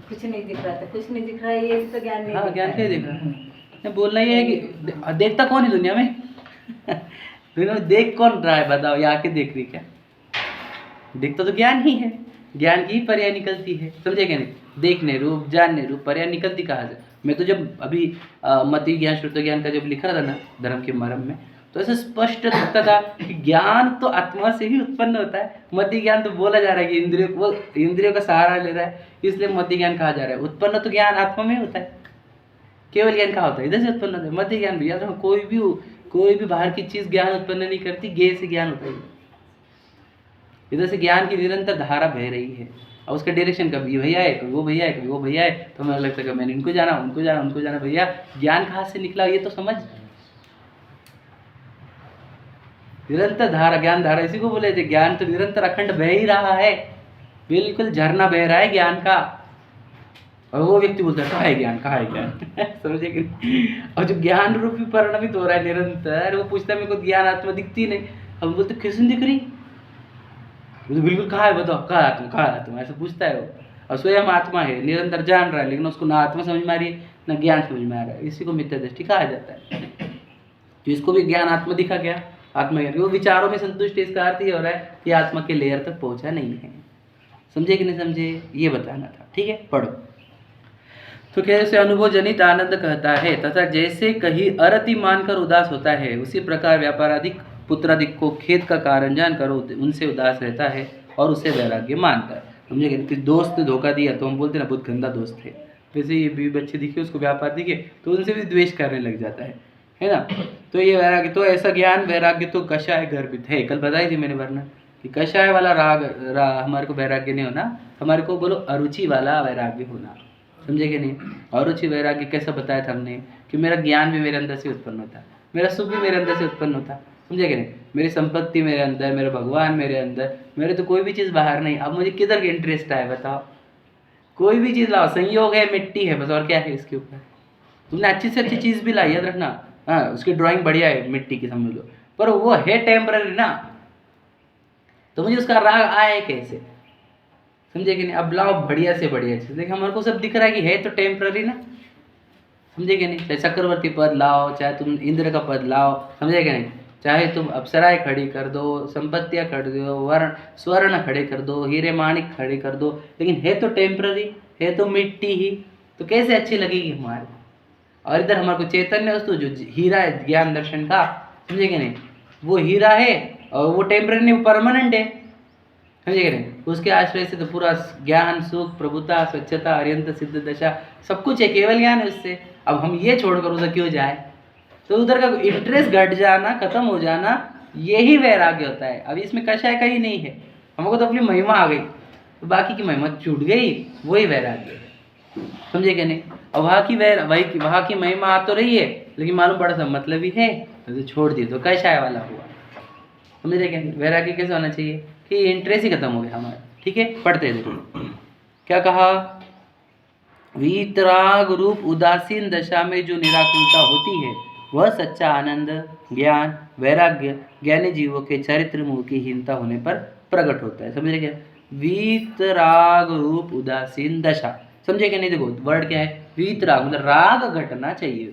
कुछ नहीं दिख रहा था, कुछ नहीं दिख रहा है, ये भी तो ज्ञान नहीं हाँ दिख ज्ञान रहा क्या है। दिख रहा है, बोलना ये है कि देखता कौन है दुनिया में दुनिया में देख कौन रहा है, बताओ, ये आके देख रही क्या, दिखता तो ज्ञान ही है, ज्ञान की ही पर्याय निकलती है, समझे क्या नहीं। देखने रूप जानने रूप पर्याय निकलती कहाँ से। मैं तो जब अभी मति ज्ञान श्रुत ज्ञान का जब लिख रहा था ना धर्म के मर्म में, तो ऐसे स्पष्ट दिखता था कि ज्ञान तो आत्मा से ही उत्पन्न होता है। मति ज्ञान तो बोला जा रहा है कि इंद्रियों का सहारा ले रहा है, इसलिए मति ज्ञान कहा जा रहा है। उत्पन्न तो ज्ञान आत्मा में होता है, केवल ज्ञान कहाँ होता है, इधर से उत्पन्न होता है। मति ज्ञान भी याद रखो, कोई भी बाहर की चीज ज्ञान उत्पन्न नहीं करती, गे से ज्ञान होता है। इधर से ज्ञान की निरंतर धारा बह रही है, और उसका डायरेक्शन कभी भैया है, कभी वो भैया है, कभी वो भैया है। तो हमें लगता है कि मैंने इनको जाना, उनको जाना, उनको जाना। भैया ज्ञान कहाँ से निकला ये तो समझ। निरंतर धारा, ज्ञान धारा इसी को बोले थे। ज्ञान तो निरंतर अखंड बह ही रहा है, बिल्कुल झरना बह रहा है ज्ञान का। और वो व्यक्ति बोलता है कहाँ है ज्ञान, कहाँ है ज्ञान समझे कि नहीं? और जो ज्ञान रूपी परिणमित हो रहा है निरंतर, वो पूछता है मेरे को ज्ञान आत्मा दिखती नहीं। हम बोलते किस दिख रही, वो तो बिल्कुल कहाँ है, बताओ कहाँ आत्मा, कहाँ आत्मा, ऐसे पूछता है वो। और स्वयं आत्मा है, निरंतर जान रहा है, लेकिन उसको ना आत्मा समझ में आ रही है ना ज्ञान समझ में आ रहा है। इसी को मिथ्या दृष्टि कहा जाता है। तो इसको भी ज्ञान आत्मा दिखा गया, आत्मा ज्ञान, वो विचारों में संतुष्ट, इसका अर्थ ये हो रहा है कि आत्मा के लेयर तक पहुंचा नहीं है। समझे कि नहीं समझे, ये बताना था, ठीक है। पढ़ो। तो कैसे अनुभव जनित आनंद कहता है, तथा जैसे कहीं अरति मानकर उदास होता है, उसी प्रकार व्यापाराधिक पुत्राधिक को खेद का कारण जानकर उनसे उदास रहता है और उसे वैराग्य मानता है। समझे कि दोस्त ने धोखा दिया तो हम बोलते ना बहुत गंदा दोस्त है, वैसे ये भी बच्चे दिखे, उसको व्यापार दिखे तो उनसे भी द्वेष करने लग जाता है ना। तो ये वैराग्य, तो ऐसा ज्ञान वैराग्य तो कषाय गर्भित है। कल बताई थी मैंने वरना कि कषाय वाला हमारे को वैराग्य नहीं होना, हमारे को बोलो अरुचि वाला वैराग्य होना। समझे कि नहीं। अरुचि वैराग्य कैसा बताया था हमने कि मेरा ज्ञान भी मेरे अंदर से उत्पन्न होता, मेरा सुख भी मेरे अंदर से उत्पन्न होता। समझे कि नहीं। मेरी संपत्ति मेरे अंदर, मेरा भगवान मेरे अंदर, मेरे तो कोई भी चीज़ बाहर नहीं। अब मुझे किधर के इंटरेस्ट आए बताओ, कोई भी चीज़ लाओ, संयोग है, मिट्टी है, बस और क्या है इसके ऊपर। तुमने अच्छी से अच्छी चीज़ भी लाई, याद रखना। हाँ, उसकी ड्राइंग बढ़िया है, मिट्टी की समझ लो, पर वो है टेम्पररी ना, तो मुझे उसका राग आए कैसे। समझे कि नहीं। अब लाओ बढ़िया से बढ़िया चीज़, देखिए हमारे को सब दिख रहा है कि है तो टेम्पररी ना। समझे कि नहीं। चाहे चक्रवर्ती पद लाओ, चाहे तुम इंद्र का पद लाओ, समझे कि नहीं, चाहे तुम अप्सराएं खड़ी कर दो, संपत्तियां खड़ी कर दो, स्वर्ण खड़े कर दो, हीरे माणिक खड़े कर दो, लेकिन है तो टेम्पररी, है तो मिट्टी ही, तो कैसे अच्छी लगेगी हमारे। और इधर हमारे को चैतन्य वस्तु जो हीरा है ज्ञान दर्शन का, समझे कि नहीं, वो हीरा है और वो टेम्पररी नहीं, वो परमानेंट है, समझे कि नहीं। उसके आश्रय से तो पूरा ज्ञान, सुख, प्रभुता, स्वच्छता, अरियंत सिद्ध दशा सब कुछ है, केवल ज्ञान है उससे। अब हम ये छोड़कर उधर क्यों जाए, तो उधर का इंटरेस्ट घट जाना, खत्म हो जाना, यही वैराग्य होता है। अब इसमें कषाय का ही नहीं है, हमको तो अपनी महिमा आ गई, तो बाकी की महिमा छूट गई, वही वैराग्य है, समझे क्या नहीं। और वहाँ की महिमा आ तो रही है, लेकिन मालूम पड़ा सब मतलब ही है, तो छोड़ दिए, तो कषाय वाला हुआ, समझ रहे क्या। वैराग्य कैसे होना चाहिए कि इंटरेस्ट ही खत्म हो गया हमारा। ठीक है, पढ़ते देखो क्या कहा। वीतराग रूप उदासीन दशा में जो निराकुलता होती है वह सच्चा आनंद, ज्ञान, वैराग्य ज्ञानी जीवों के चरित्र मूल की हीनता होने पर प्रकट होता है, समझे क्या। वीतराग रूप उदासीन दशा, समझे क्या नहीं। देखो वर्ड क्या है, वीतराग मतलब राग घटना चाहिए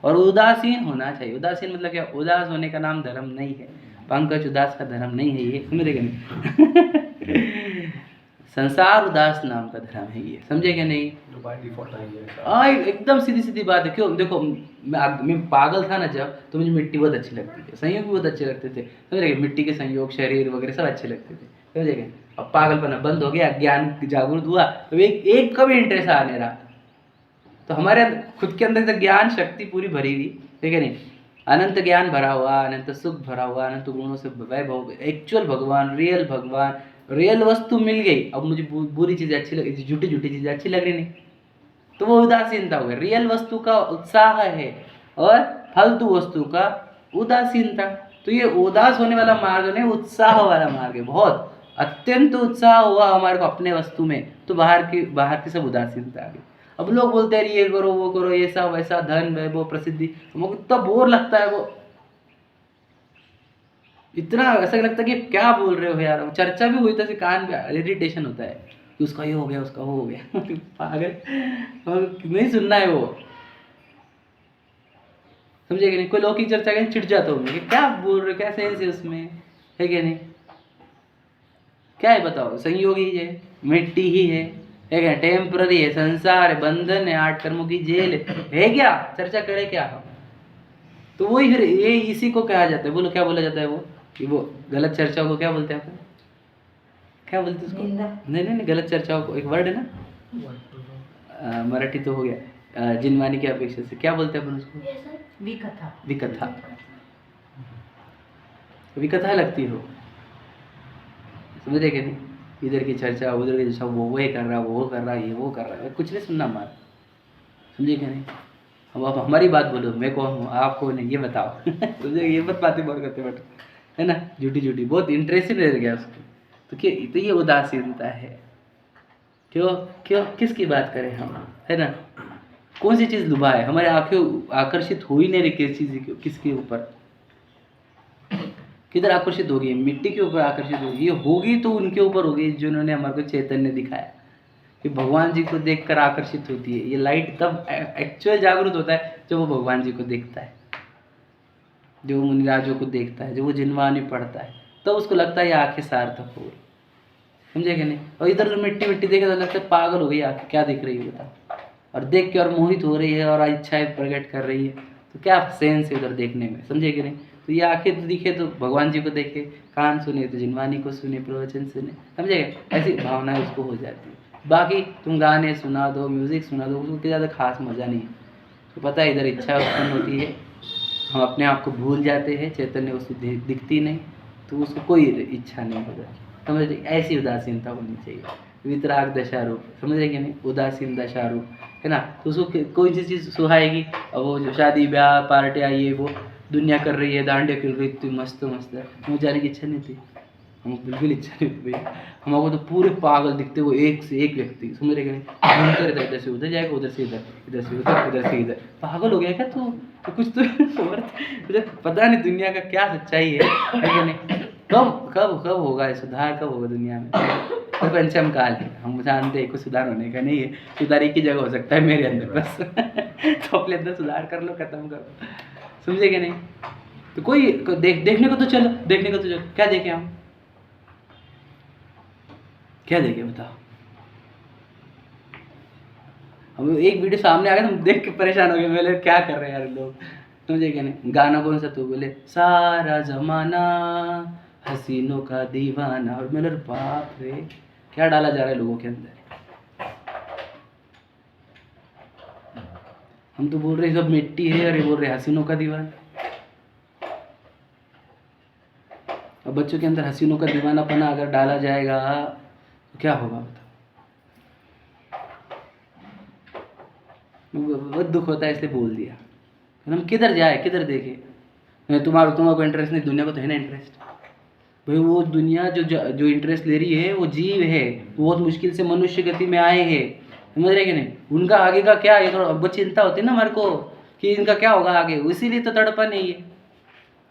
और उदासीन होना चाहिए। उदासीन मतलब क्या, उदास होने का नाम धर्म नहीं है, पंकज उदास का धर्म नहीं है ये, समझे क्या नहीं। संसार उदास नाम का धर्म है ये, समझे क्या नहीं। जो बाय डिफॉल्ट आई है। हाँ एकदम सीधी सीधी बात है। क्यों, देखो मैं पागल था ना जब, तो मुझे मिट्टी बहुत अच्छी लगती थी, संयोग भी बहुत अच्छे लगते थे, समझ रहे, मिट्टी के संयोग, शरीर वगैरह सब अच्छे लगते थे, समझ रहे। अब पागलपना बंद हो गया, ज्ञान जागृत हुआ, तो एक का भी इंटरेस्ट आ नहीं रहा। तो हमारे खुद के अंदर से ज्ञान शक्ति पूरी भरी हुई, ठीक है नहीं, अनंत ज्ञान भरा हुआ, अनंत सुख भरा हुआ, अनंत गुणों से वैभव, एक्चुअल भगवान, रियल वस्तु मिल गई। अब मुझे बुरी चीज़ें अच्छी लगी, झूठी चीज़ें अच्छी लग रही नहीं, तो वो उदासीनता हो गई। रियल वस्तु का उत्साह है और फालतू वस्तु का उदासीनता। तो ये उदास होने वाला मार्ग नहीं, उत्साह वाला मार्ग है। बहुत अत्यंत उत्साह हुआ हमारे को अपने वस्तु में, तो बाहर की सब उदासीनता आ गई। अब लोग बोलते हैं ये करो वो करो, ये सब वैसा, धन वैभव प्रसिद्धि, हमको इतना बोर लगता है, वो इतना ऐसा लगता है कि क्या बोल रहे हो यार। चर्चा भी हुई तो कान में इरिटेशन होता है कि उसका ये हो गया, उसका वो हो गया। पागल, नहीं सुनना है वो, समझे कि नहीं। कोई लौकिक चर्चा कहीं चिढ़ जाता हूँ कि क्या बोल रहे हो, क्या सेंस है उसमें, है कि नहीं। क्या है बताओ, संयोग ही है, मिट्टी ही है क्या, टेम्पररी है, संसार है, बंधन है, 8 कर्मों की जेल है क्या, चर्चा करे क्या हम। तो वही फिर ये इसी को कहा जाता है, बोलो क्या बोला जाता है वो, कि वो गलत चर्चाओं को क्या बोलते हैं आप, क्या बोलते हैं उसको। नहीं, गलत चर्चाओं को एक वर्ड है ना, मराठी तो हो गया, जिनवानी की अपेक्षा से क्या बोलते हैं अपन उसको, विकथा लगती हो, समझ रहे कि नहीं। इधर की चर्चा उधर की चर्चा, वो कर रहा, वो कर रहा, ये वो कर रहा है, कुछ नहीं सुनना हमारा, समझे क्या नहीं। अब आप हमारी बात बोलो, मैं कौन हूँ, आप कौन है, ये बताओ। समझे, ये मत बातें बहुत करते बट, है ना, झूठी बहुत इंटरेस्टिंग रह गया उसको। तो ये उदासीनता है। क्यों किसकी बात करें हम, है ना। कौन सी चीज़ लुभा है, हमारे आंखें आकर्षित हो ही नहीं रही किस चीज़, किसके ऊपर, किधर आकर्षित होगी, मिट्टी के ऊपर आकर्षित होगी। ये होगी तो उनके ऊपर होगी जिन्होंने हमारे को चैतन्य दिखाया कि भगवान जी को देखकर आकर्षित होती है। ये लाइट तब एक्चुअल जागृत होता है जब वो भगवान जी को देखता है, जो मुनिराजों को देखता है, जो वो जिनवानी पढ़ता है, तो उसको लगता है ये आंखें सार्थक हो गई, समझे कि नहीं। और इधर उधर मिट्टी देखे तो लगता है पागल हो गई आंखें, क्या देख रही है बता, और देख के और मोहित हो रही है और इच्छाएं प्रकट कर रही है, तो क्या सेंस है उधर देखने में, समझे कि नहीं। तो ये आंखें तो दिखे तो भगवान जी को देखे, कान सुने तो जिनवानी को सुने, प्रवचन सुने, समझेगा, ऐसी भावना उसको हो जाती है। बाकी तुम गाने सुना दो, म्यूज़िक सुना दो, उसको ज़्यादा खास मज़ा नहीं है। तो पता है इधर इच्छा उत्पन्न होती है, हम अपने आप को भूल जाते हैं, चैतन्य वस्तु दिखती नहीं, तो उसको कोई इच्छा नहीं हो जाती, समझ रहे। ऐसी उदासीनता होनी चाहिए, वितराग दशारूप, समझ रहे कि नहीं, उदासीन दशारूप, है ना। तो उसको कोई सी चीज़ सुहाएगी, और वो जो शादी ब्याह पार्टियाँ ये वो दुनिया कर रही है, दांडे खेल रही, इतनी मस्त है, मुझे जाने की इच्छा नहीं थी, हमको बिल्कुल इच्छा नहीं थी भैया। हमको तो पूरे पागल दिखते, वो एक से एक व्यक्ति, समझ रहे कि नहीं, घूमते रहता, इधर से उधर जाएगा, उधर से इधर, इधर से उधर, उधर से इधर, पागल हो गया क्या तू, तो कुछ तो तुझे पता नहीं दुनिया का क्या सच्चाई है कि नहीं। कब होगा ये सुधार, कब होगा दुनिया में। तो पंचम काल है, हम जानते हैं कुछ सुधार होने का नहीं है, सुधार एक ही जगह हो सकता है, मेरे अंदर बस। तो अपने अंदर सुधार कर लो, खत्म करो, समझे कि नहीं। तो देखने को तो चलो, देखने को तो चलो, क्या देखे हम, क्या देखे बताओ। हम एक वीडियो सामने आ गया, हम देख के परेशान हो गए, बोले क्या कर रहे हैं यार लोग, समझे क्या नहीं। गाना कौन सा, तो बोले सारा जमाना हसीनों का दीवाना, और मेरे बाप रे क्या डाला जा रहा है लोगों के अंदर। हम तो बोल रहे सब मिट्टी है, और ये बोल रहे हसीनों का दीवाना। अब बच्चों के अंदर हसीनों का दीवानापना अगर डाला जाएगा तो क्या होगा बताओ। बहुत दुख होता है, इसलिए बोल दिया। हम किधर जाए, किधर देखे। तुम्हारा इंटरेस्ट नहीं, दुनिया को तो है ना इंटरेस्ट भाई। वो दुनिया जो इंटरेस्ट ले रही है वो जीव है, वो बहुत मुश्किल से मनुष्य गति में आए हैं, समझ रहे कि नहीं। उनका आगे का क्या, ये तो बहुत चिंता होती है ना हमारे को कि इनका क्या होगा आगे, इसीलिए तो तड़पन है ये।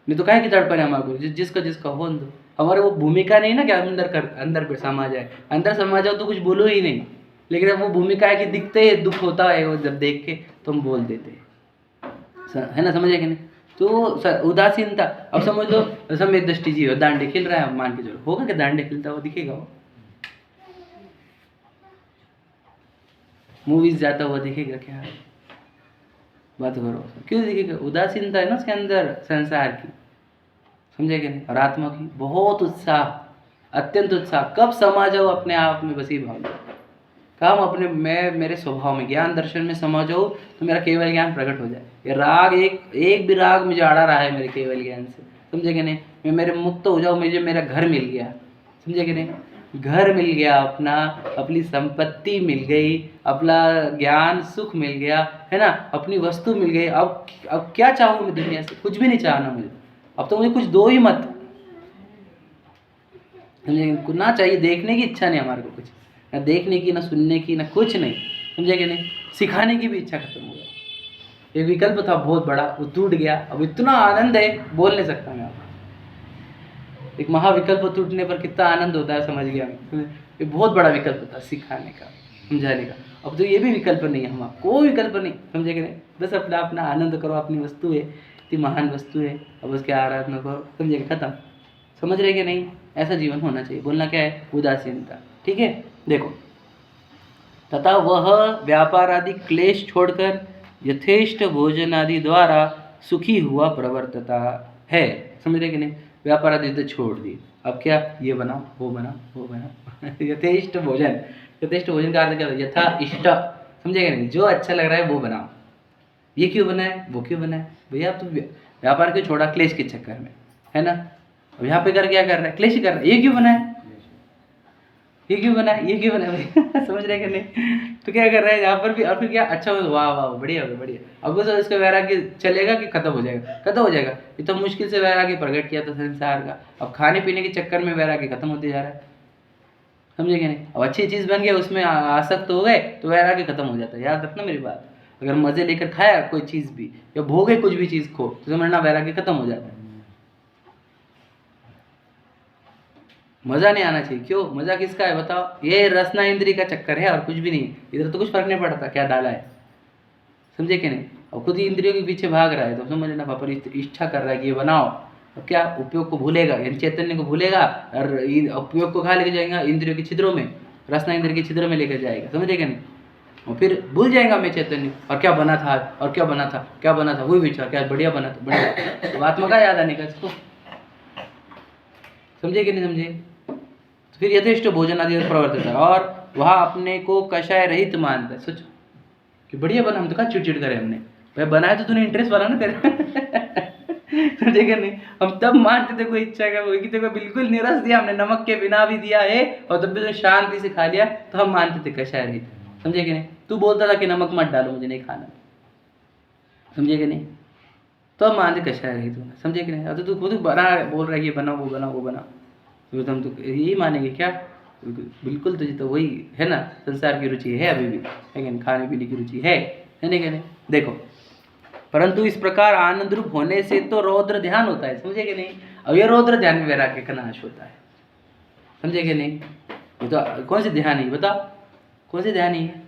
नहीं तो काहे की तड़पन है हमारे को, जिसका हो दो। हमारे वो भूमिका नहीं ना कि अंदर पे समा जाए, अंदर समा जाओ तो कुछ बोलो ही नहीं। लेकिन अब वो भूमिका है कि दिखते ही दुख होता है, वो जब देख के तो हम बोल देते हैं, है ना, समझे कि नहीं। तो उदासीनता, अब समझ लो समय दृष्टि जी हो, दांडे खेल रहा है, मान के चलो, होगा कि दांडे खेलता हुआ दिखेगा वो, मूवीज जाता हुआ दिखेगा क्या, बात करो, क्यों दिखेगा। उदासीनता है ना उसके अंदर संसार की, समझे कि नहीं। और आत्मा की बहुत उत्साह, अत्यंत उत्साह, कब समा जाओ अपने आप में, बसी भाव काम अपने मेरे स्वभाव में, ज्ञान दर्शन में समा जाओ तो मेरा केवल ज्ञान प्रकट हो जाए। ये राग, एक भी राग मुझे आड़ा रहा है मेरे केवल ज्ञान से, समझे कि नहीं। मैं मेरे मुक्त हो जाऊँ, मुझे मेरा घर मिल गया, समझे कि नहीं। घर मिल गया अपना, अपनी संपत्ति मिल गई, अपना ज्ञान सुख मिल गया, है ना, अपनी वस्तु मिल गई। अब क्या चाहूँ मैं दुनिया से, कुछ भी नहीं चाहना मुझे। अब तो मुझे कुछ दो ही मत, समझे ना। चाहिए देखने की इच्छा नहीं हमारे को, कुछ ना देखने की, ना सुनने की, ना कुछ नहीं, समझे कि नहीं। सिखाने की भी इच्छा खत्म हो गई। एक विकल्प था बहुत बड़ा, वो टूट गया। अब इतना आनंद है, बोल नहीं सकता मैं आपको। एक महाविकल्प टूटने पर कितना आनंद होता है, समझ गया मैं। ये बहुत बड़ा विकल्प था सिखाने का, समझाने का। अब तो ये भी विकल्प नहीं है हमारा, कोई विकल्प नहीं, समझे कि नहीं। बस अपना अपना आनंद करो, अपनी वस्तु है, इतनी महान वस्तु है, अब उसके आराधना करो, समझे, खत्म। समझ रहे कि नहीं। ऐसा जीवन होना चाहिए। बोलना क्या है, उदासीनता, ठीक है। देखो, तथा वह व्यापार आदि क्लेश छोड़कर यथेष्ट भोजन आदि द्वारा सुखी हुआ प्रवर्तता है, समझ रहे कि नहीं। व्यापार आदि तो छोड़ दिए, अब क्या, ये बनाओ, वो बनाओ, वो बनाओ। यथेष्ट भोजन, यथेष्ट भोजन का अर्थ क्या होता है, यथा इष्ट, समझे कि नहीं। जो अच्छा लग रहा है वो बनाओ, ये क्यों बनाए, वो क्यों बनाए भैया। आप तो व्यापार क्यों छोड़ा, क्लेश के चक्कर में, है ना। अब यहाँ पे क्या कर रहा है, क्लेश कर रहा है। ये क्यों बनाए, ये क्यों बना, ये क्यों बना भाई। समझ रहे कि नहीं। तो क्या कर रहा है यहाँ पर भी, और फिर क्या, अच्छा हो, वाह वाह बढ़िया हो, बढ़िया। अब तो इसका वैराग्य चलेगा कि खत्म हो जाएगा, खत्म हो जाएगा। ये तो मुश्किल से वैराग्य प्रकट किया था संसार का, अब खाने पीने के चक्कर में वैराग्य खत्म होते जा रहा है, समझे कि नहीं। अब अच्छी चीज़ बन गया, उसमें आसक्त हो गए तो वैराग्य खत्म हो जाता है। याद रखना मेरी बात, अगर मजे लेकर खाया कोई चीज़ भी, या भोगे कुछ भी चीज़ को, तो समझना वैराग्य खत्म हो जाता है। मज़ा नहीं आना चाहिए। क्यों, मज़ा किसका है बताओ, ये रसना इंद्री का चक्कर है और कुछ भी नहीं। इधर तो कुछ फर्क नहीं पड़ता क्या डाला है, समझे कि नहीं। और खुद ही इंद्रियों के पीछे भाग रहा है, तो समझ लेना पापा इच्छा कर रहा है कि ये बनाओ। अब क्या, उपयोग को भूलेगा, यानी चैतन्य को भूलेगा, और उपयोग को खा लेके जाएगा इंद्रियों के छिद्रों में, रसना इंद्रिय के छिद्रों में लेकर जाएगा, समझे कि नहीं। और फिर भूल जाएगा मैं चैतन्य, और क्या बना था, और क्या बना था, क्या बना था, वही विचार, क्या बढ़िया बना था, बढ़िया। तो आत्मा का याद आने का इसको, समझे कि नहीं समझे। फिर यथेष्ट भोजन आदि प्रवर्तित है, और वह अपने को कषाय रहित मानता है। सोचो कि बढ़िया बना, हम तो कहा चिड़चिड़ करे हमने, भाई बनाया तो तूने इंटरेस्ट वाला ना तेरा। समझे कि नहीं। हम तब मानते थे कोई इच्छा का, कोई तेरे को बिल्कुल निरस दिया हमने, नमक के बिना भी दिया है, और तब भी तो शांति से खा लिया, तो हम मानते थे कषाय रहित, समझे कि नहीं। तू बोलता था कि नमक मत डालो, मुझे नहीं खाना, समझे कि नहीं, तो हम मानते कषाय रहित होना, समझे कि नहीं। अब तो तू खुद बना बोल रहा है कि बनाओ, वो बनाओ, वो बनाओ, तो हम तो यही मानेंगे क्या, बिल्कुल। तुझे तो वही है ना, संसार की रुचि है अभी भी, लेकिन खाने पीने की रुचि है नहीं कि नहीं। देखो, परंतु इस प्रकार आनंद रूप होने से तो रौद्र ध्यान होता है, समझे कि नहीं। अब ये रौद्र ध्यान में वैराग्य का नाश होता है, समझे कि नहीं। ये तो कौन सी ध्यान है बताओ, कौन सी ध्यान है,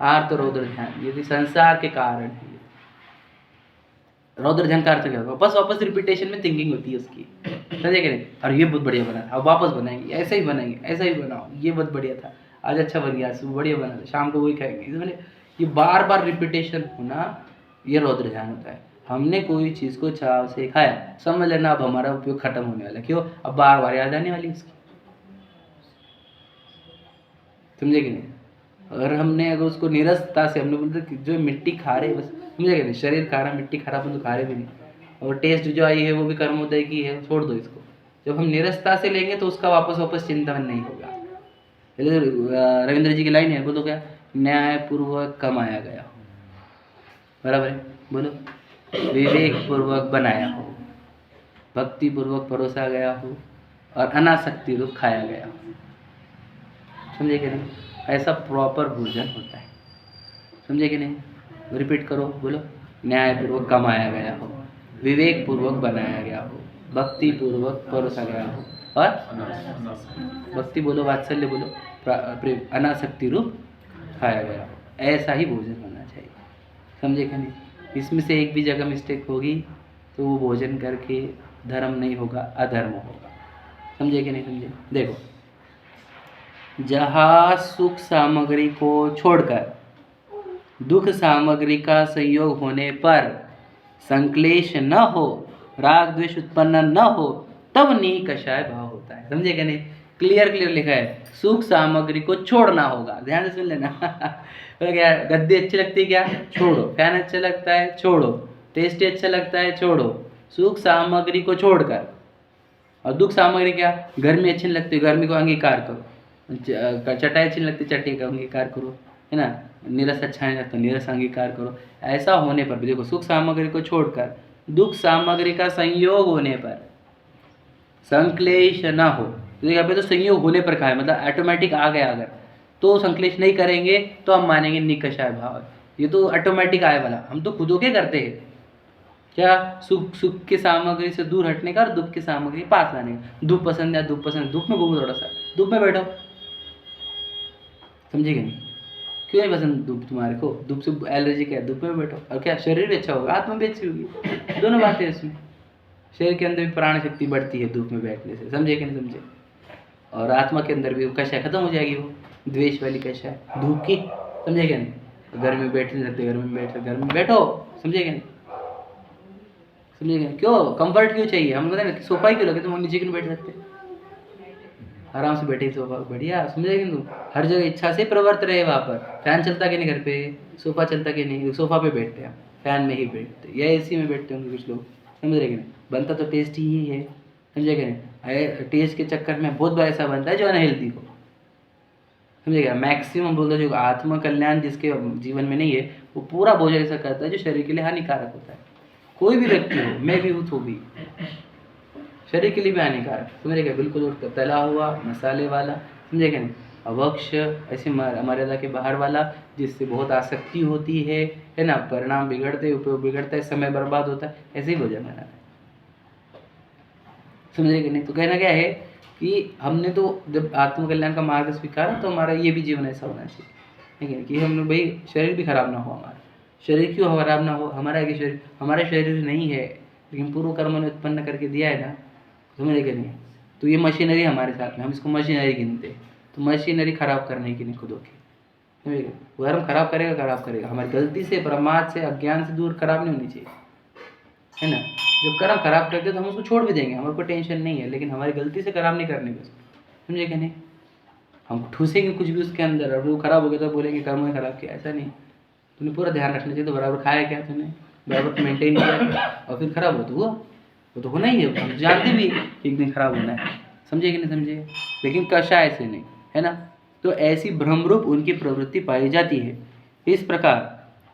आर्त रौद्र ध्यान। ये संसार के कारण है, रौद्र ध्यान का अर्थ क्या होगा? वापस रिपीटेशन में थिंकिंग होती है उसकी, समझे कि नहीं? और ये बहुत बढ़िया बना था, अब वापस बनाएंगे, ऐसा ही बनाएंगे, ऐसा ही बनाओ, ये बहुत बढ़िया था, आज अच्छा बन गया, सुबह बढ़िया बना था, शाम को वही खाएंगे। इसमें ये बार बार रिपीटेशन होना, ये रौद्र ध्यान होता है। हमने कोई चीज़ को चाव से खाया, समझ लेना अब हमारा उपयोग खत्म होने वाला है। क्यों? अब बार बार याद आने वाली उसकी, समझे कि नहीं? अगर उसको निरसता से हमने बोलते कि जो मिट्टी खा रहे बस, समझे कि नहीं? शरीर खा रहा, मिट्टी खा रहा, अपन तो खा रहे भी नहीं, और टेस्ट जो आई है वो भी कर्मोदय की है, छोड़ दो इसको। जब हम निरसता से लेंगे तो उसका वापस चिंतन नहीं होगा। रविंद्र जी की लाइन है, बोलो क्या? न्यायपूर्वक कमाया गया हो, बराबर है, बोलो। विवेक पूर्वक बनाया हो, भक्ति पूर्वक परोसा गया हो, और अनासक्ति रूप खाया गया हो, समझे कि नहीं? ऐसा प्रॉपर भोजन होता है, समझे कि नहीं? रिपीट करो, बोलो। न्यायपूर्वक कमाया गया हो, विवेक पूर्वक बनाया गया हो, भक्ति पूर्वक परोसा गया हो, और भक्ति बोलो, वात्सल्य बोलो, अनासक्ति रूप खाया गया हो। ऐसा ही भोजन होना चाहिए, समझे कि नहीं? इसमें से एक भी जगह मिस्टेक होगी तो वो भोजन करके धर्म नहीं होगा, अधर्म होगा, समझे कि नहीं? समझे? देखो, जहाँ सुख सामग्री को छोड़कर दुख सामग्री का संयोग होने पर संक्लेश न हो, राग द्वेष उत्पन्न न हो, तब निकषाय भाव होता है, समझे कि नहीं? क्लियर लिखा है, सुख सामग्री को छोड़ना होगा, ध्यान से सुन लेना। क्या गद्दी अच्छी लगती है, क्या? छोड़ो। फैन अच्छा लगता है, छोड़ो। टेस्टी अच्छा लगता है, छोड़ो। सुख सामग्री को छोड़कर, और दुख सामग्री क्या? गर्मी अच्छी नहीं लगती, गर्मी को अंगीकार करो। चटाई अच्छी नहीं लगती, चटाई का अंगीकार करो, है ना? नीरस अच्छा नहीं लगता, नीरस अंगीकार करो। ऐसा होने पर भी देखो, सुख सामग्री को छोड़कर दुख सामग्री का संयोग होने पर संक्लेश ना हो। देखिए यहाँ पे तो संयोग होने पर कहा है, मतलब ऑटोमेटिक आ गया, अगर तो संक्लेश नहीं करेंगे तो हम मानेंगे निकषाय भाव। ये तो ऑटोमेटिक आए वाला, हम तो खुद होके करते हैं क्या? सुख की सामग्री से दूर हटने का और दुख की सामग्री पास लाने का। धूप पसंद है, धूप पसंद है, धूप में घूमो, थोड़ा सा धूप में बैठो, समझे कि नहीं? क्यों नहीं पसंद धूप तुम्हारे को? धूप से एलर्जी क्या है? धूप में बैठो, और क्या शरीर भी अच्छा होगा, आत्मा भी अच्छी होगी, दोनों बातें इसमें। शरीर के अंदर भी प्राण शक्ति बढ़ती है धूप में बैठने से, समझे कि नहीं? समझे? और आत्मा के अंदर भी वो कषाय खत्म हो जाएगी, वो द्वेष वाली कषाय धूप की, समझे कि नहीं? घर में बैठ नहीं सकते, घर में बैठो, समझे कि नहीं? समझे कि नहीं? क्यों कंफर्ट क्यों चाहिए? हम बताए ना, सोफा ही क्यों लगे, तुम नीचे क्यों बैठ सकते? आराम से बैठे सोफा, बढ़िया, समझे कि तुम? हर जगह इच्छा से प्रवर्त रहे वहाँ पर। फैन चलता कि नहीं घर पे? सोफा चलता कि नहीं? सोफा पे बैठते हैं, फैन में ही बैठते, या एसी में बैठते होंगे कुछ लोग, समझ रहे कि नहीं? बनता तो टेस्ट ही है, समझे कि नहीं? टेस्ट के चक्कर में बहुत बार ऐसा बनता है जो अनहेल्दी हो, समझेगा? मैक्सिमम बोलते जो आत्म कल्याण जिसके जीवन में नहीं है, वो पूरा भोजन ऐसा करता है जो शरीर के लिए हानिकारक होता है। कोई भी व्यक्ति हो, मैं भी हूँ तो भी, शरीर के लिए भी हानिकारक, समझेगा? बिल्कुल तला हुआ मसाले वाला, समझेगा नहीं? अवक्ष, ऐसे मर्यादा के बाहर वाला, जिससे बहुत आसक्ति होती है ना? परिणाम बिगड़ते, उपयोग बिगड़ता है, समय बर्बाद होता है, ऐसे ही भोजन बनाना है, समझे कि नहीं? तो कहना क्या है कि हमने तो जब आत्मकल्याण का मार्ग स्वीकारा तो हमारा ये भी जीवन ऐसा होना चाहिए, ठीक है? कि हम लोग भाई शरीर भी खराब ना हो, हमारा शरीर क्यों खराब ना हो? हमारा शरीर नहीं है, लेकिन पूर्व कर्म ने उत्पन्न करके दिया है ना, समझे कि नहीं? तो ये मशीनरी हमारे साथ में, हम इसको मशीनरी गिनते हैं, तो मशीनरी खराब करने की नहीं खुद होके, समझेगा? कर्म खराब करेगा, हमारी गलती से, प्रमाद से, अज्ञान से दूर खराब नहीं होनी चाहिए, है ना? जब कर्म खराब करते तो हम उसको छोड़ भी देंगे, हमारे को टेंशन नहीं है, लेकिन हमारी गलती से खराब नहीं करने का, समझे कि नहीं? हम ठूसेंगे कुछ भी उसके अंदर, और वो खराब हो गया तो बोलेंगे कर्म ने खराब किया, ऐसा नहीं। तूने पूरा ध्यान रखना चाहिए, तो बराबर खाया क्या तूने, बराबर मेंटेन किया, और फिर खराब हो तो हुआ, वो तो होना ही है, हम जानते भी एक दिन खराब होना है, समझे कि नहीं? समझे? लेकिन कषाय से नहीं, है ना? तो ऐसी भ्रमरूप उनकी प्रवृत्ति पाई जाती है। इस प्रकार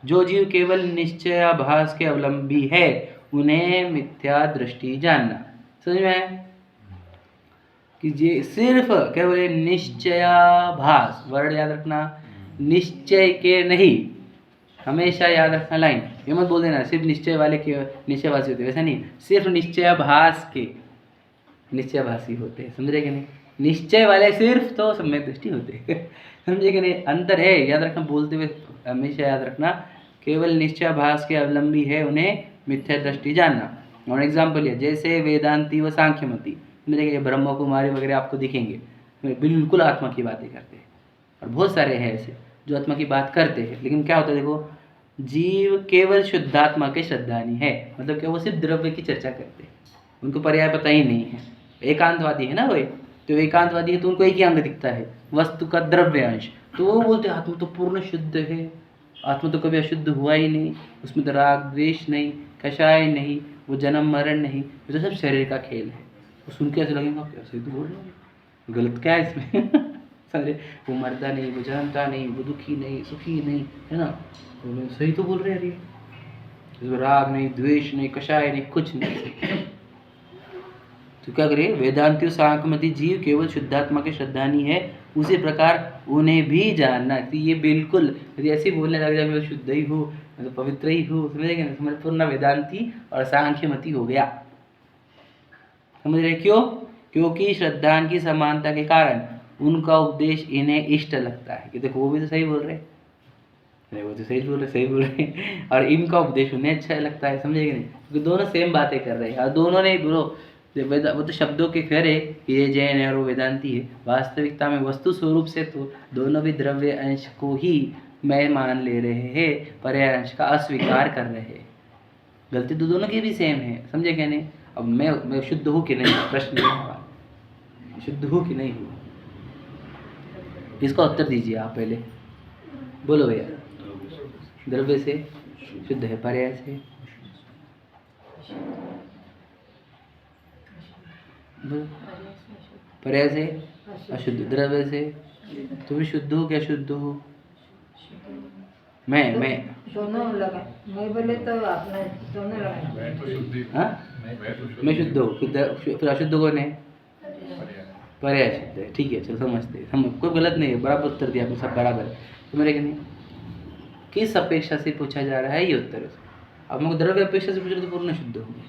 जो जीव केवल निश्चयाभास के अवलंबी है, उन्हें मिथ्या दृष्टि जानना, समझ में आया? कि ये सिर्फ केवल निश्चयाभास, वर्ड याद रखना, निश्चय के नहीं, हमेशा याद रखना लाइन, ये मत बोल देना सिर्फ निश्चय वाले के निश्चयवासी होते, वैसा नहीं, सिर्फ निश्चयाभास के निश्चयभासी होते हैं, समझे कि नहीं? निश्चय वाले सिर्फ तो सम्यक दृष्टि होते हैं, समझे कि नहीं? अंतर है, याद रखना, बोलते हुए हमेशा याद रखना, केवल निश्चयाभास के अवलंबी है, उन्हें मिथ्या दृष्टि जानना। और एग्जाम्पल है जैसे वेदांती व सांख्यमती, देखिए ब्रह्म कुमारी वगैरह आपको दिखेंगे, बिल्कुल आत्मा की बातें करते हैं। और बहुत सारे हैं ऐसे जो आत्मा की बात करते हैं, लेकिन क्या होता है देखो, जीव केवल शुद्धात्मा के श्रद्धानी है, मतलब क्या वो सिर्फ द्रव्य की चर्चा करते हैं, उनको पर्याय पता ही नहीं है। एकांतवादी है ना वो, तो एकांतवादी है तो उनको एक ही अंग दिखता है, वस्तु का द्रव्य अंश, तो वो बोलते हैं आत्मा तो पूर्ण शुद्ध है, आत्मा तो कभी अशुद्ध हुआ ही नहीं, उसमें तो राग द्वेष नहीं, कषाय नहीं, वो जन्म मरण नहीं, ये तो सब शरीर का खेल है। वो सुन के ऐसे लगेगा कैसे तो बोल रहे हो, गलत क्या है इसमें समझे, वो मरता नहीं, वो जन्मता नहीं, वो दुखी नहीं सुखी नहीं, है ना, तो सही तो बोल रहे हैं, इसमें राग नहीं द्वेष नहीं कषाय नहीं कुछ नहीं। तो क्या करें, वेदांती सांख्यमती जीव केवल शुद्धात्मा के श्रद्धानी है, उसी प्रकार उन्हें भी जानना। तो ये बिल्कुल यदि ऐसे बोलने लग जाए मैं शुद्ध ही हूँ, मैं तो पवित्र ही हूँ, समझेंगे ना, समझ पूर्ण वेदांती और सांख्यमती हो गया। समझ रहे क्यों? क्योंकि श्रद्धान की समानता के कारण उनका उपदेश इन्हें इष्ट लगता है। कि देखो वो भी तो सही बोल रहे हैं, वो तो सही बोल रहे हैं, और इनका उपदेश उन्हें अच्छा लगता है, समझेंगे नहीं, क्योंकि दोनों सेम बातें कर रहे हैं और दोनों ने वो तो शब्दों के फेर है कि ये जैन है और वो वेदांती है, वास्तविकता में वस्तु स्वरूप से तो दोनों भी द्रव्य अंश को ही मैं मान ले रहे हैं, पर्याय अंश का अस्वीकार कर रहे हैं। गलती तो दोनों की भी सेम है, समझे क्या नहीं? अब मैं शुद्ध हूँ कि नहीं, प्रश्न है, शुद्ध हूँ कि नहीं हूँ, इसका उत्तर दीजिए आप पहले, बोलो भैया। द्रव्य से शुद्ध है, पर्याय से पर्याय से अशुद्ध, द्रव्य से तो भी शुद्ध हो क्या शुद्ध हो? मैं दोनों लगा, मैं बोले तो आपने दोनों लगा। मैं तो शुद्ध ही, हाँ मैं शुद्ध हूँ, फिर अशुद्ध कौन है? पर्याय शुद्ध है, ठीक है, चलो समझते हैं, हम कोई गलत नहीं है, बराबर उत्तर दिया आपने, सब बराबर है। तो मेरे नहीं किस अपेक्षा से पूछा जा रहा है ये उत्तर। अब मैं द्रव्य अपेक्षा से पूछ रहे तो पूर्ण शुद्ध होंगे,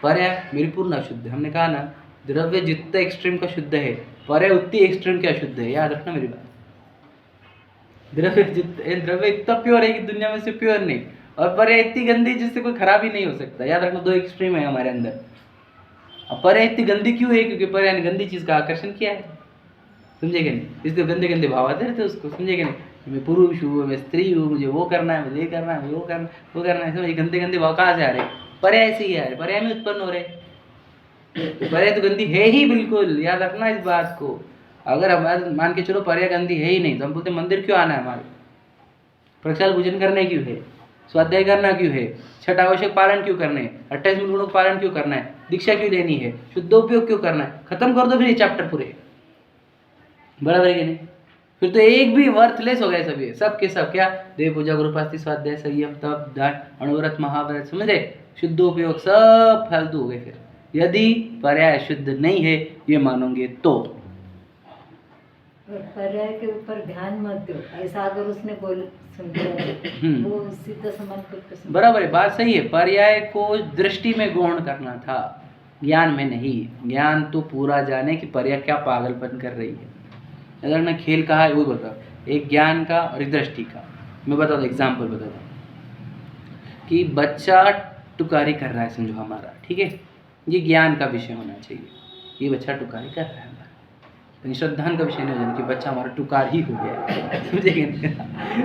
पर्याय मेरी पूर्ण अशुद्ध है। हमने कहा ना द्रव्य जितना एक्सट्रीम का शुद्ध है, पर्याय उतनी एक्सट्रीम का अशुद्ध है, याद रखना मेरी बात। द्रव्य इतना प्योर है कि दुनिया में से प्योर नहीं, और पर्याय इतनी गंदी जिससे कोई खराब ही नहीं हो सकता, याद रखना, दो एक्सट्रीम है हमारे अंदर। अब पर्याय इतनी गंदी क्यों है? क्योंकि पर्याय ने गंदी चीज का आकर्षण किया है, समझेगे नहीं, इसलिए गंदे गंदे भाव आते रहते उसको, समझेगे नहीं, मैं पुरुष हूँ, मैं स्त्री हूँ, मुझे वो करना है, मुझे ये करना है, वो करना है, समझे, गंदे गंदे भाव कहाँ से आ रहे? पर्याय से ही आ रहे, पर्याय में उत्पन्न हो रहे। तो पर्याय तो गंदी है ही बिल्कुल, याद रखना इस बात को। अगर हमारे मान के चलो पर्याय गंदी है ही नहीं, तो हम बोलते मंदिर क्यों आना है, हमारे प्रक्षाल पूजन करने क्यों है, स्वाध्याय करना क्यों है, छठ आवश्यक पालन क्यों करने हैं, 28 मूल गुणों का पालन क्यों करना है, दीक्षा क्यों लेनी है, शुद्धोपयोग क्यों करना है, खत्म कर दो फिर ये चैप्टर पूरे, बराबर है कि नहीं? फिर तो एक भी वर्थलेस हो गए सभी, सब के सब क्या, देव पूजा गुरुपास्ति स्वाध्याय संयम तप दान अणुव्रत महाव्रत, समझ रहे, शुद्धोपयोग सब फालतू हो गए फिर, यदि पर्याय शुद्ध नहीं है ये मानोगे तो। पर्याय के ऊपर ध्यान मत दो, ऐसा अगर उसने बोल वो सीधा समान करके बराबर है, बात सही है, पर्याय को दृष्टि में गौण करना था, ज्ञान में नहीं। ज्ञान तो पूरा जाने कि पर्याय क्या पागलपन कर रही है। अगर ना खेल कहा है वो बताओ, एक ज्ञान का और एक दृष्टि का। मैं बताता हूँ, एग्जाम्पल बताता हूँ कि बच्चा टुकारी कर रहा है, समझो हमारा, ठीक है, ये ज्ञान का विषय होना चाहिए, ये बच्चा टुकारी कर रहा है हमारा, लेकिन श्रद्धान का विषय नहीं हो जाना कि बच्चा हमारा टुकार ही हो गया, समझेंगे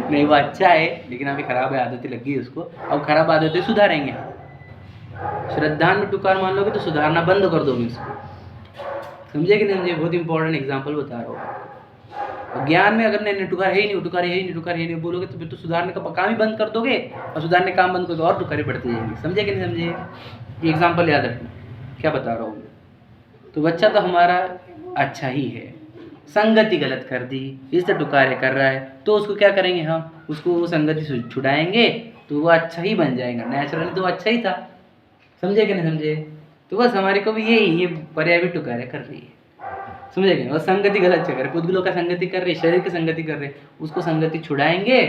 नहीं, वो अच्छा है लेकिन अभी खराब आदतें लगी है उसको, अब खराब आदतें सुधारेंगे। श्रद्धान में टुकार मान लोगे तो सुधारना बंद कर दोगे उसको, समझेगे नहीं समझे, बहुत इंपॉर्टेंट एग्जाम्पल बता रहा हूँ। ज्ञान में अगर नहीं टुकार है ही नहीं, टुकार है ही नहीं, टुकार है ही नहीं बोलोगे तो फिर तो सुधारने का काम ही बंद कर दोगे, और सुधारने काम बंद करोगे और टुकारे बढ़ती जाएंगी, समझे कि नहीं समझे? ये एग्जाम्पल याद रखना क्या बता रहा हूँ। तो बच्चा तो हमारा अच्छा ही है, संगति गलत कर दी, इससे टुकारे कर रहा है, तो उसको क्या करेंगे हम, उसको वो संगति से छुड़ाएंगे तो वो अच्छा ही बन जाएगा, नेचुरली तो अच्छा ही था, समझे कि नहीं समझे? तो बस हमारे को भी यही, ये पर्याय भी टुकारे कर रही है, समझेंगे, और संगति गलत कर रहे, पुद्गलों का संगति कर रहे, शरीर की संगति कर रहे, उसको संगति छुड़ाएंगे,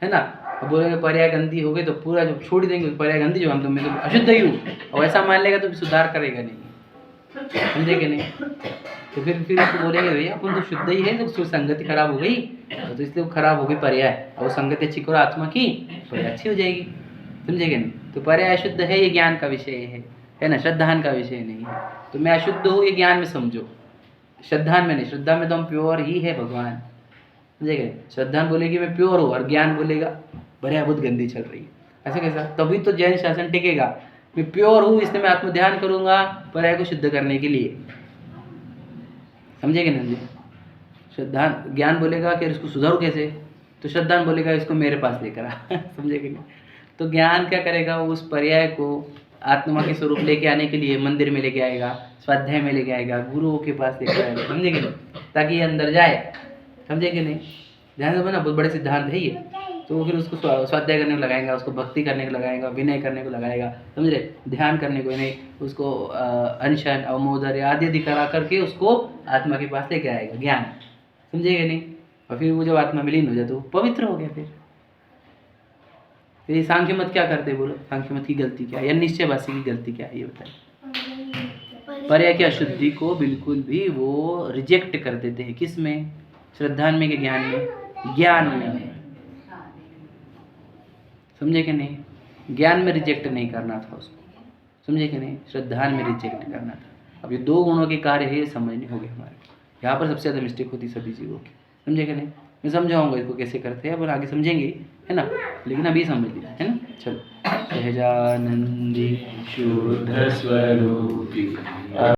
है ना, बोलेंगे पर्याय गंदी हो गई तो पूरा जो छोड़ देंगे, पर्याय गंदी जो हम तो मैं तो अशुद्ध ही हूँ, और ऐसा मान लेगा तो सुधार करेगा नहीं, समझे कि नहीं? तो फिर उसको बोलेंगे भैया अपन तो शुद्ध ही है, तो उसकी संगति खराब हो गई, तो इसलिए वो खराब हो गई पर्याय, और संगति अच्छी करो आत्मा की, पर्याय अच्छी हो जाएगी, समझे कि नहीं? तो पर्याय अशुद्ध है, ये ज्ञान का विषय है ना, श्रद्धान का विषय नहीं है। तो मैं अशुद्ध हूँ ये ज्ञान में समझो, श्रद्धान में नहीं। श्रद्धा में तो हम प्योर ही है भगवान, समझेगा। श्रद्धान बोलेगी मैं प्योर हूँ और ज्ञान बोलेगा पर्याय बहुत गंदी चल रही है, ऐसा कैसा? तभी तो जैन शासन टिकेगा। मैं प्योर हूँ इसलिए मैं आत्मध्यान करूँगा पर्याय को शुद्ध करने के लिए, समझेगे ना जी। श्रद्धान ज्ञान बोलेगा कि इसको सुधारो कैसे, तो श्रद्धान बोलेगा इसको मेरे पास लेकर आ समझेगे नहीं। तो ज्ञान क्या करेगा, उस पर्याय को आत्मा के स्वरूप लेके आने के लिए मंदिर में लेके आएगा, स्वाध्याय में लेके आएगा, गुरुओं के पास लेके आएगा, समझेगे नहीं, ताकि ये अंदर जाए, समझेगे नहीं। ध्यान से ना, बहुत बड़े सिद्धांत है ये। तो फिर उसको स्वाध्याय करने को लगाएगा, उसको भक्ति करने को लगाएगा, विनय करने को लगाएगा, समझ रहे, ध्यान करने को नहीं, उसको अनशन अवमोदर आदि आदि करा करके उसको आत्मा के पास लेके आएगा ज्ञान, समझेगा नहीं। और फिर वो जब आत्मा विलीन हो जाए तो पवित्र हो गया। फिर ये सांख्य मत क्या करते बोलो, सांख्य मत की गलती क्या है या निश्चयवासी की गलती क्या है ये बताइए। पर्याय की अशुद्धि को बिल्कुल भी वो रिजेक्ट कर देते हैं, किस में? श्रद्धान में कि ज्ञान में? ज्ञान में, समझे कि नहीं। ज्ञान में रिजेक्ट नहीं करना था उसको, समझे कि नहीं, श्रद्धान में रिजेक्ट करना था। अब ये दो गुणों के कार्य है, ये समझने हो गए हमारे को। यहाँ पर सबसे ज़्यादा मिस्टेक होती सभी जीवों की, समझे कि नहीं। मैं समझाऊंगा इसको कैसे करते हैं, अब आगे समझेंगे, है ना, लेकिन अभी समझ लीजिए, है ना। चलो, सहजानंदी शुद्ध स्वरूपी